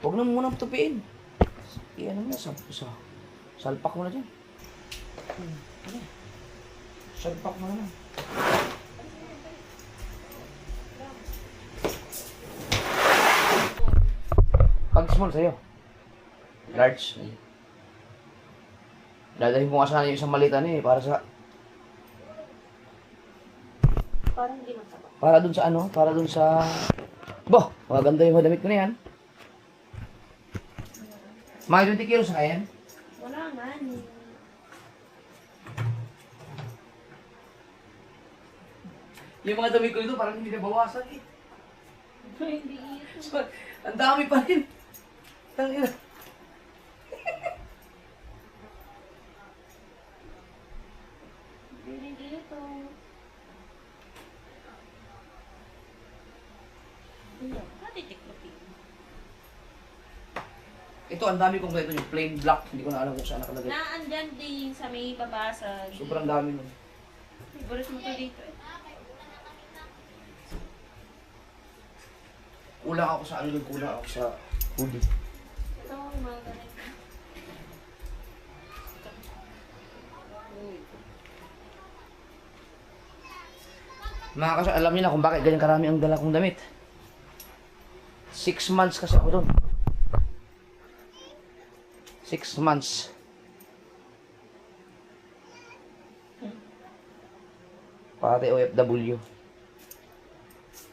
Speaker 4: Huwag na muna tupiin. Iyan mo na salpak mo na dyan. Salpak mo na lang. Pag small sa'yo. Large. Dadalhin ko nga sana yung isang malitan eh, para sa...
Speaker 1: Parang hindi mataba.
Speaker 4: Para dun sa ano? Para dun sa... Boh! Maganda yung damit ko na yan. Mga 20 kilos na yan.
Speaker 1: Wala man.
Speaker 4: Yung mga damit ko dito parang hindi nabawasan eh.
Speaker 1: Hindi ito.
Speaker 4: So, ang dami pa rin. Tangina.
Speaker 1: Hindi ito. Natitiklopin.
Speaker 4: Ito, ang dami kong ganito yung plain black. Hindi ko na alam kung saan nakalagay.
Speaker 1: Naandyan din sa may babasag.
Speaker 4: Sobrang dami nun.
Speaker 1: Favorite mo to dito eh.
Speaker 4: Kulang ako sa ano, kulang ako sa hoodie.
Speaker 1: Ito ang mga ganito.
Speaker 4: Mga kasal, alam niyo na kung bakit ganyan karami ang dala kong damit. 6 months kasi ako doon. 6 months. Pati OFW.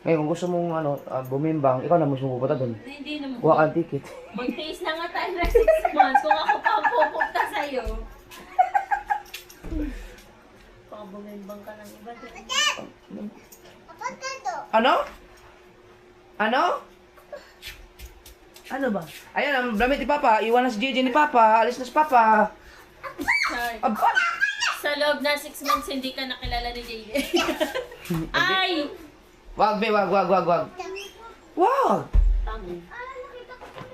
Speaker 4: Ngayon, kung gusto mong bumimbang, ikaw na mismo pupunta doon.
Speaker 1: Hindi naman.
Speaker 4: Kuha kang ticket.
Speaker 1: Mag-face na nga tayo na 6 months kung ako pa ang pupunta sa'yo. Baka bumimbang ka ng iba din.
Speaker 2: Kapag ka to.
Speaker 4: Ano? Ano? Ano ba? Ayan, ang damit ni Papa. Iwan na si JJ ni Papa. Alis na si Papa.
Speaker 1: Sorry.
Speaker 4: Aba!
Speaker 1: Sa loob na 6 months, hindi ka nakilala ni JJ. Ay!
Speaker 4: Wag, be. Wag. Wag!
Speaker 1: Tama.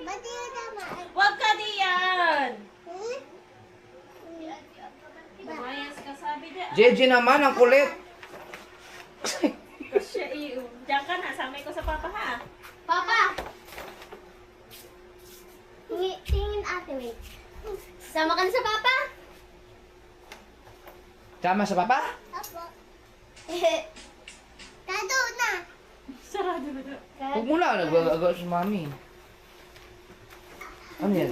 Speaker 2: Ba't di ka tama?
Speaker 1: Huwag ka diyan!
Speaker 2: Hmm?
Speaker 1: Bumayas ka sabi diyan.
Speaker 4: JJ naman, ang kulit.
Speaker 1: Siya iyo. Diyan ka na, samay ko sa papa ha.
Speaker 3: Papa!
Speaker 2: Tingin ate, wait.
Speaker 3: Sama ka na sa papa?
Speaker 4: Tama sa Papa?
Speaker 2: Apo. Kado na.
Speaker 1: Sarado na doon.
Speaker 4: Huwag mo na. Nag-agaw si Mami. Ano yan?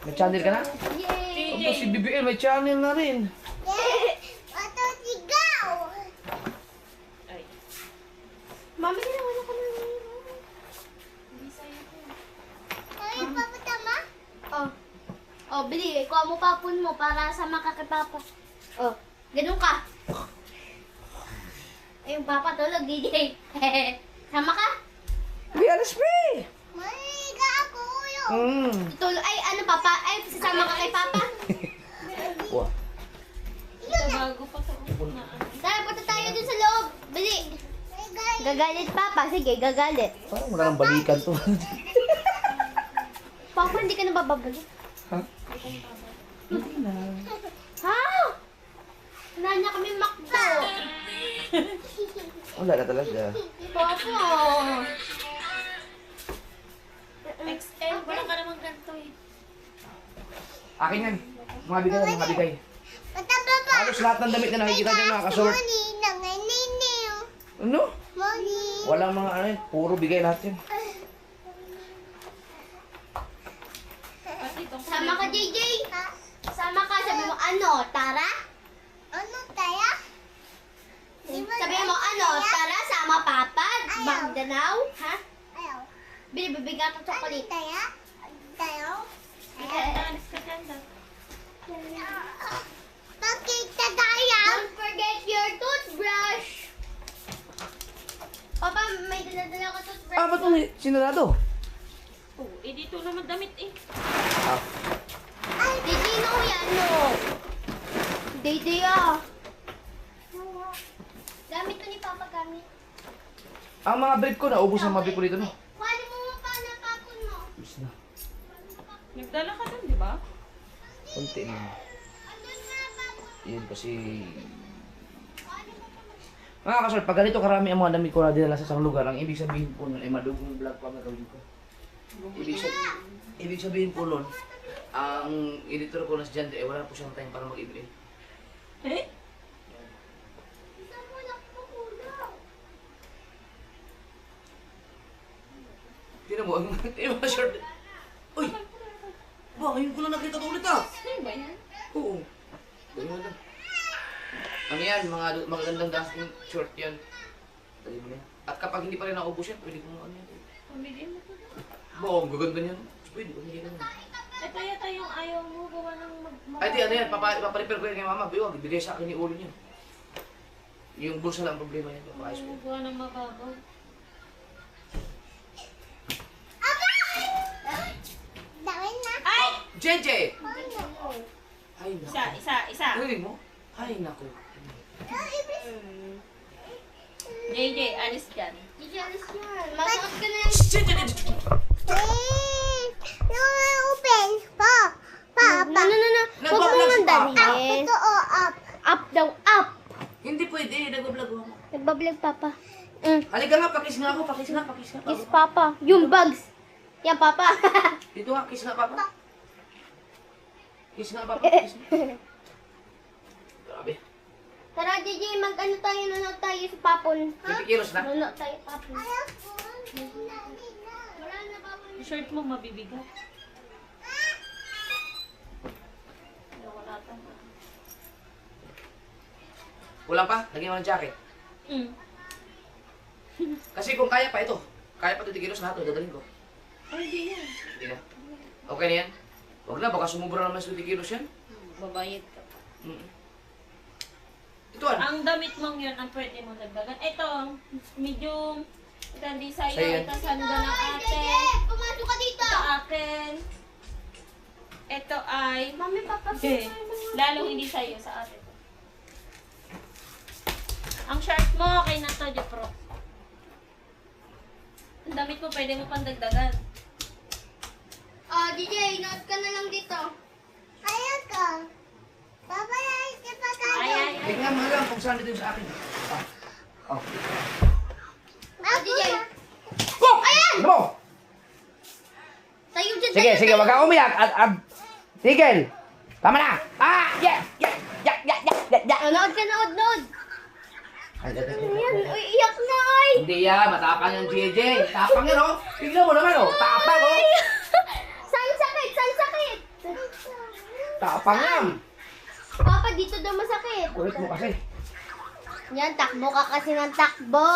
Speaker 4: May channel ka na?
Speaker 3: Yay!
Speaker 4: Aba, si BBL may channel na rin.
Speaker 2: Ato sigaw.
Speaker 1: Ay.
Speaker 3: Mami, ginawa na ka na.
Speaker 1: Hindi sa'yo to.
Speaker 2: Ay, papatama?
Speaker 3: Oh. Oh, bili. Kuha mo papun mo para sama ka kay papa. Oh, ganun ka. Ay, yung papa tulog, DJ. Sama ka?
Speaker 4: Be, alis be!
Speaker 2: Maniga ako, uyo.
Speaker 3: Tulog. Ay, ano papa? Ay, sasama ka kay papa.
Speaker 4: Wah.
Speaker 1: Ito bago pa sa una.
Speaker 3: Tara, punta tayo dun sa loob. Bili.
Speaker 2: Ay, guys.
Speaker 3: Gagalit papa. Sige, gagalit.
Speaker 4: Parang wala nang balikan to.
Speaker 3: Papa, hindi ka na bababalik.
Speaker 4: Ha? Hindi na.
Speaker 3: Ha? Wala niya kami makdo.
Speaker 4: Wala na talaga.
Speaker 3: Papa.
Speaker 1: XL, wala ka namang ganito eh.
Speaker 4: Akin yan. Mga bigay.
Speaker 2: Pataba ba?
Speaker 4: Halos lahat ng damit na nakikita niyo nakakasort.
Speaker 2: Moni, nanganiniw.
Speaker 4: Ano?
Speaker 2: Moni.
Speaker 4: Walang mga ano yun. Puro bigay lahat yun.
Speaker 1: Pati itong
Speaker 3: Sama ka, JJ. Sama ka. Sabi mo, ano? Tara?
Speaker 2: Ano tayo?
Speaker 3: Sabi mo, ano? Tara, sama papa.
Speaker 2: Ayaw.
Speaker 3: Magdanaw. Ha?
Speaker 2: Ayaw.
Speaker 3: Binibibigat ng
Speaker 2: Ano
Speaker 3: chocolate.
Speaker 2: tayo? Tayo?
Speaker 1: alis ka dyan daw.
Speaker 2: Pakita tayo.
Speaker 3: Don't forget your toothbrush. Papa, may dala-dala ko toothbrush.
Speaker 4: Ah, ba't mo sinarado?
Speaker 1: Oh, eh dito naman damit eh.
Speaker 4: Ah,
Speaker 3: Didi, no yan, no. Didi, ah. Gamit to ni Papa, gamit.
Speaker 4: ang mga brief ko, naubos ang mga brief ko dito, no?
Speaker 3: Kuhanin mo pa na papon mo.
Speaker 4: Ubus na.
Speaker 1: Nagdala ka dun, di ba?
Speaker 4: Kunti na.
Speaker 3: Andun na, papon.
Speaker 4: Yun kasi... Mga kasal, pag ganito karami ang mga damit ko na dinala sa isang lugar, ang ibig sabihin po nun ay madugong vlog pa gagawin ko. Ibig sabihin po nun, ang editor ko na si John, wala po siyang time para mag-email.
Speaker 1: Eh?
Speaker 3: Isa mo lang po kulang.
Speaker 4: Tignan mo, yung mga short. Uy! Ba, ngayon ko lang nakita ito ulit ah!
Speaker 1: Ano ba yan?
Speaker 4: Oo. Dali mo lang. Ano yan, mga magagandang dancing short yan. Dali mo na yan. At kapag hindi pa rin naubos yan, pwede kong ano yan.
Speaker 1: Pamili mo to.
Speaker 4: Ba, ang gaganda niyan. Pwede, hindi ka na.
Speaker 1: Ito yata yung ayaw mo gawa ng
Speaker 4: Ay, di, ano yan, paparepair ko yan kay mama. Biwag, ibigay sa akin ni ulo niya. Yung bulsa lang ang problema yan. Papaayos ko yan.
Speaker 1: gawa ng mababaw.
Speaker 2: Dawin na.
Speaker 1: Ay!
Speaker 4: JJ!
Speaker 2: Ano?
Speaker 4: Ay, naku.
Speaker 1: Isa.
Speaker 4: Narinig mo? Ay, naku.
Speaker 1: JJ, alis dyan.
Speaker 3: Hindi alis yan. Masakit ka na yan.
Speaker 2: Open. Pa.
Speaker 3: No. Huwag mo naman dalhin.
Speaker 2: Ito o up.
Speaker 3: Up daw, up.
Speaker 4: pwede. Nag-vlog ako.
Speaker 2: Nagbablog, Papa.
Speaker 4: Halika nga, pakis nga ako. Pakis nga.
Speaker 2: Kiss, Papa. Yung bugs. Yan, Papa.
Speaker 4: Dito nga, kiss nga, Papa. Kiss nga, Papa. Kiss nga. Grabe.
Speaker 2: Tara, JJ, mag-ano tayo, nanood tayo sa Papon.
Speaker 4: 20 kilos na.
Speaker 2: Nanood tayo, Papon.
Speaker 1: Yung shirt mo mabibigat. Wala tama.
Speaker 4: Kulang pa? Lagyan mo ng jacket. Kasi kung kaya pa ito. Kaya pa 20 kilos lahat. Dadalhin ko.
Speaker 1: Ay, hindi yan.
Speaker 4: Hindi na. Okay na yan? Huwag na, baka sumubra naman sa 20 kilos yan.
Speaker 1: Babayad ka pa.
Speaker 4: Ito ano?
Speaker 1: Ang damit mong yun, ang pwede mo dagdagan. Ito, medium. Ito, hindi sa'yo.
Speaker 4: Sa'yo yan.
Speaker 1: Ito, sando ng ate.
Speaker 2: Pumasok ka dito.
Speaker 1: Ito, akin. Ito ay...
Speaker 2: Mami, Papa,
Speaker 1: Okay. Lalong hindi sa'yo, sa ate. Ang shirt mo, kay Nato, Pro. Ang damit mo, pwede mo pang dagdagan.
Speaker 2: DJ, nood ka na lang dito. Ayaw ka. Papa, ayaw ka pa tayo.
Speaker 1: Ay.
Speaker 4: Tingnan mo lang kung saan ito yung sa akin. Oh.
Speaker 2: DJ.
Speaker 4: Oh! Ayan! Ano mo?
Speaker 2: Tayo dyan.
Speaker 4: Sige, wag kang umiyak. Tigil! Tama na! Yeah!
Speaker 2: Nood ka, nood.
Speaker 4: Ay,
Speaker 2: Yan, uy, iyak na, ay.
Speaker 4: hindi yan, matapang yung JJ. Tapang yan, oh. Tignan mo naman, oh. Tapang, oh.
Speaker 2: Saan sakit?
Speaker 4: Tapang yan.
Speaker 2: Papa, dito daw masakit.
Speaker 4: Kulit mo kasi.
Speaker 2: Yan, takbo ka kasi ng takbo.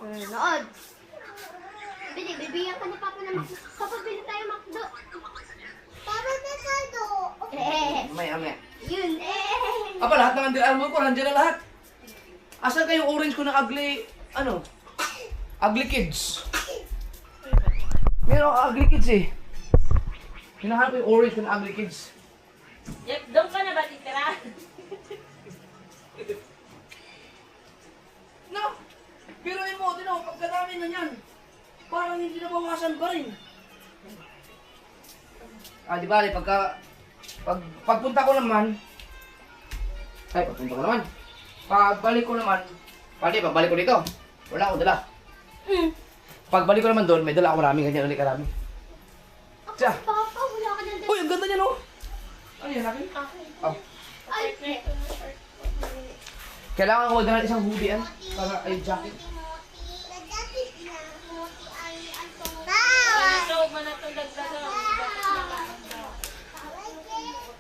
Speaker 2: Nood. Bibigyan ka ni Papa ng Makdo. Papa, bili tayo Makdo. Papa, Makdo.
Speaker 4: Amaya.
Speaker 2: Yun,
Speaker 4: Aba, lahat ng Under Armour ko, nandiyan na lahat. Asan kayong orange ko na ugly, ugly kids? Meron akong ugly kids eh. Hinahanap ko yung orange ko na ugly kids.
Speaker 1: Yep, doon ka na ba titira?
Speaker 4: No! Pero yun mo, pagkadami na yan, parang hindi na bawasan pa rin. Di ba, pagpunta ko naman, pagbalik ko naman, pagbalik ko dito, wala akong dala. Pagbalik ko naman doon, may dala ako maraming ganyan ulit karami. Siya.
Speaker 2: Papa, wala ka ng
Speaker 4: Uy, ang ganda niya, no? Ano yan, natin? Oh.
Speaker 2: Ay,
Speaker 4: Kailangan ko magdala isang hoodie para ay jacket.
Speaker 1: So, man na itong dagdagan.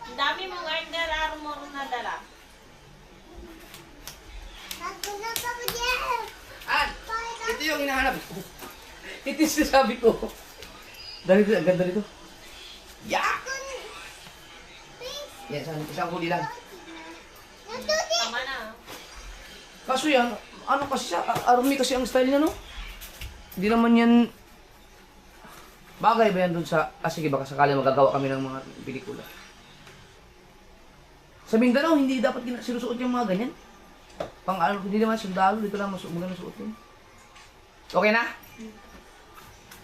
Speaker 1: Ang dami mong Under Armour na dala.
Speaker 4: Ito yung hinahanap ko. Ito yung sinasabi ko. Dali dito, ang ganda dito. Yeah! Yan, isang hoodie lang.
Speaker 1: Tama na.
Speaker 4: Kaso yan, kasi siya, army kasi ang style niya, no? Hindi naman yan... Bagay ba yan dun sa... sige, baka sakali magagawa kami ng mga pelikula. Sa Mindanao, hindi dapat sinusuot yung mga ganyan. Hindi naman sundalo, dito lang maganda suot yun. Okay na?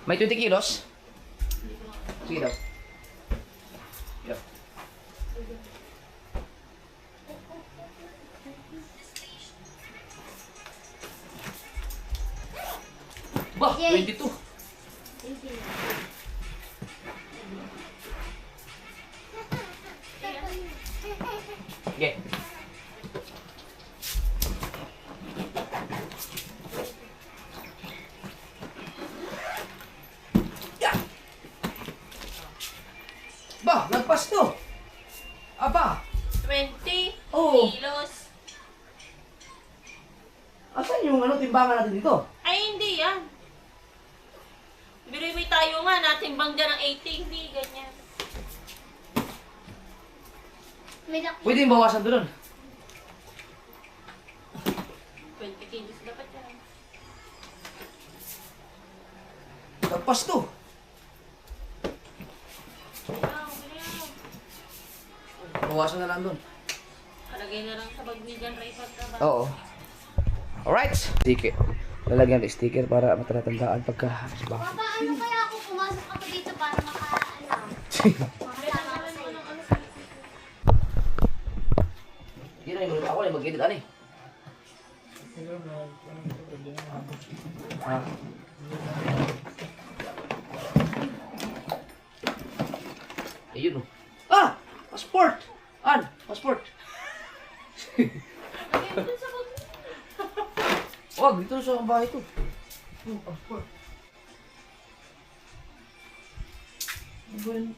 Speaker 4: May 20 kilos? Sige daw. Yep. Bah, 22. Okay. Yeah. Bah, lagpas to. Aba,
Speaker 1: 20
Speaker 4: Oo.
Speaker 1: kilos.
Speaker 4: asan yung timbangan natin dito?
Speaker 1: Ay, hindi yan. Biruwi tayo nga, natimbang dyan ng 80, hindi ganyan.
Speaker 4: Pwede yung bawasan doon.
Speaker 1: 20 kilos dapat yan.
Speaker 4: Lagpas to.
Speaker 1: Wow, wow.
Speaker 4: Bawasan na lang doon.
Speaker 1: Palagay na lang sa bag ni John Ray pagka ba?
Speaker 4: Oo. Alright. Sticker. Lalagyan ng sticker para matalatandaan pagka ba.
Speaker 2: Papa, ano kaya ako pumasok ako dito para makasama sa'yo?
Speaker 4: Hindi na yung ako mag-edit ani.
Speaker 6: Pero anong tugod yan?
Speaker 4: Ha? Ayun oh. Ah! Passport! An? Passport!
Speaker 1: Lagay mo dun sa bag.
Speaker 4: Wag, dito na sa bahay to. Yung passport. Ano ba yun?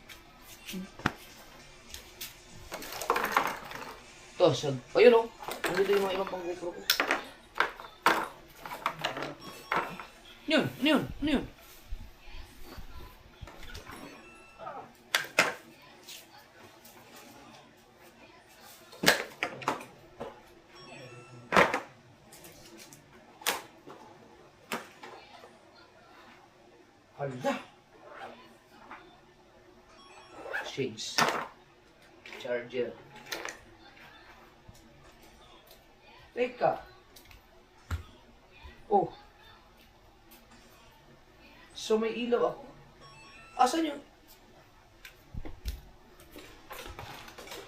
Speaker 4: Ito, ayun oh. Nandito yung mga ibang pang GoPro ko. Ano yun? Ano yun? Ano yun? Hala! Shades. Charger. Teka. Oh. So may ilaw ako. Asan yun?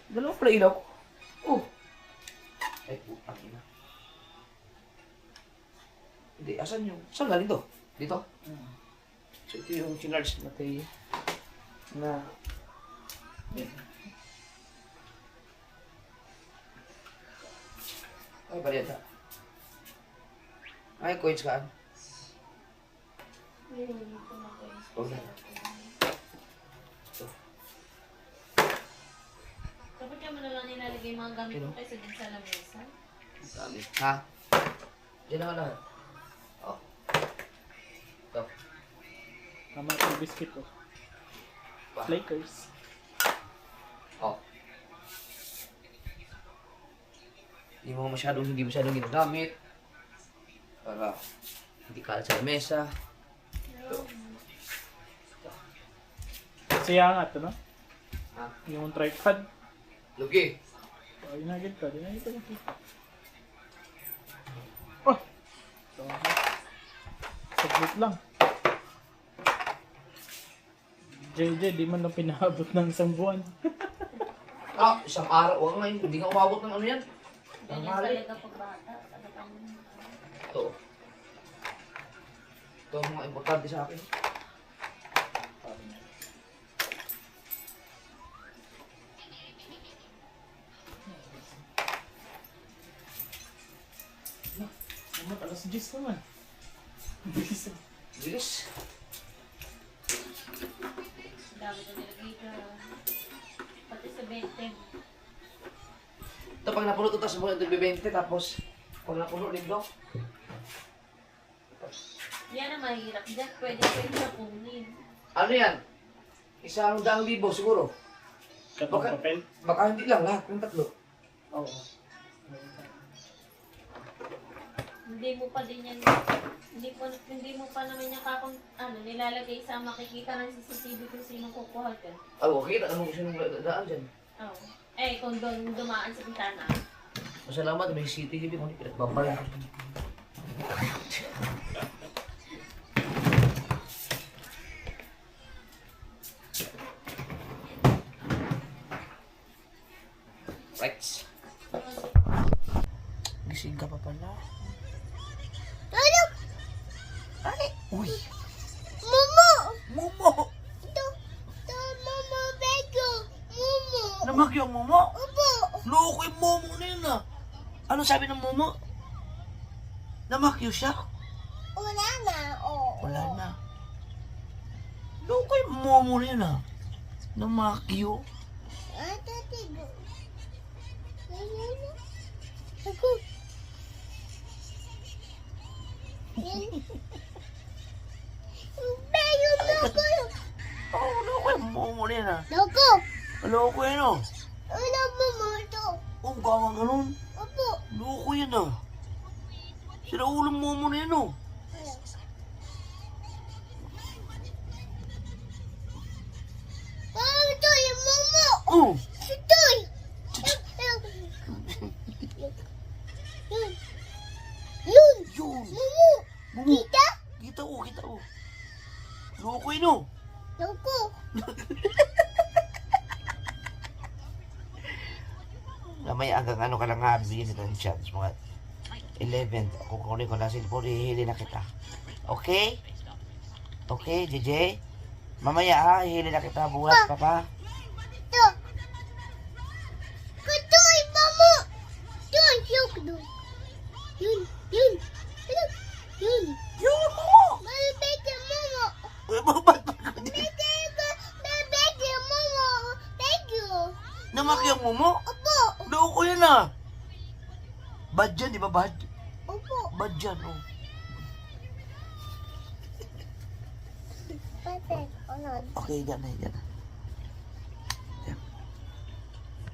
Speaker 4: Dalawa pala ilaw ko. Oh. Ay, putang ina. Hindi, asan yun? Saan galing to? Dito? So ito yung chinarge na tayo. Na... Yan. Ay, balita. Ay, coins ka. Okay.
Speaker 1: Dapat ka mo na lang nilalagay yung mga gamit mo kaysa din sa lamesa.
Speaker 4: Dami. Ha? Diyan na ka lahat. Oh. Ito.
Speaker 6: Tama yung biscuit ko. Flakers.
Speaker 4: Oh. Hindi masyadong ginagamit. Para hindi kalat sa mesa.
Speaker 6: Siya nga ito, no?
Speaker 4: Ha?
Speaker 6: Yung tripod.
Speaker 4: Lugi.
Speaker 6: Oh, inagid ka. Oh! Saglit lang. JJ, di man lang pinahabot ng isang buwan.
Speaker 4: Ah, isang araw. Huwag nga yun. Hindi ka umabot ng ano yan.
Speaker 1: Ganyan talaga pag bata. Talagang
Speaker 4: Ito. Ito ang mga importante sa akin.
Speaker 6: Naman, alas 10 naman.
Speaker 4: Bilis.
Speaker 1: dami na nilagay dyan. Pati sa bente.
Speaker 4: Ito pag napuno ito, tapos muna ito 20, tapos pag napuno nito.
Speaker 1: Yan ang mahirap dyan. Pwede na punin.
Speaker 4: Ano yan? 100,000 siguro.
Speaker 6: Katong
Speaker 4: Okay.
Speaker 6: papel.
Speaker 4: Baka hindi lang lahat, yung tatlo. Oo.
Speaker 1: Hindi mo pa din yan. Hindi mo pa naman yung nilalagay sa makikita ng CCTV kung sino kukuha ka.
Speaker 4: Ah, okay. Ano gusto nung daan dyan?
Speaker 1: Oo. Eh, kung doon dumaan sa bintana.
Speaker 4: Masalamat, may CCTV kung hindi pinagbabayan. Right. Gising ka pa pala.
Speaker 2: Tulog!
Speaker 4: Ay! Uy!
Speaker 2: Momo!
Speaker 4: Momo!
Speaker 2: Ito! Ito, Momo, Bego! Momo!
Speaker 4: Namagyo ang Momo?
Speaker 2: Opo!
Speaker 4: Loko yung Momo na yun ah! Ano sabi ng Momo? Namakyo siya?
Speaker 2: Wala na, oh.
Speaker 4: Wala na. Loko yung Momo na yun ah! Namakyo.
Speaker 2: Ito, tigo. Ako. Yan. Bego, loko!
Speaker 4: Oh, loko yung Momo na yun ah!
Speaker 2: Loko!
Speaker 4: Loko yun oh!
Speaker 2: Wala mo ito.
Speaker 4: Oh, gawang ganun.
Speaker 2: Opo.
Speaker 4: Loko yun ah! Sila ulang Momo na yun oh!
Speaker 2: Oh, ito yung Momo!
Speaker 4: Oh!
Speaker 2: Ito! Yun! Yun!
Speaker 4: Yun!
Speaker 2: Momo!
Speaker 4: Momo!
Speaker 2: Kita?
Speaker 4: Kita ko, kita ko. Loko yun oh!
Speaker 2: Loko!
Speaker 4: Na may hanggang ano ka lang nga, bigyan nito ng chance. Mga 11. Kukunin ko na cellphone, hihili na kita. Okay? Okay, JJ? Mamaya ha, hihili na kita bukas, papa.
Speaker 2: Ito. Ito, iba mo. Yun, yun. Yun, yun. Yun, yun.
Speaker 4: Yun mo!
Speaker 2: Malibig yung momo.
Speaker 4: Ba't
Speaker 2: Malibig yung momo. Thank you.
Speaker 4: namakiyang mo mo?
Speaker 2: Opo.
Speaker 4: Loko ko yan ah. Bad yan, di ba bad?
Speaker 2: Opo.
Speaker 4: Bad yan, oh.
Speaker 2: Pate, unod.
Speaker 4: Okay, yan na, yan na.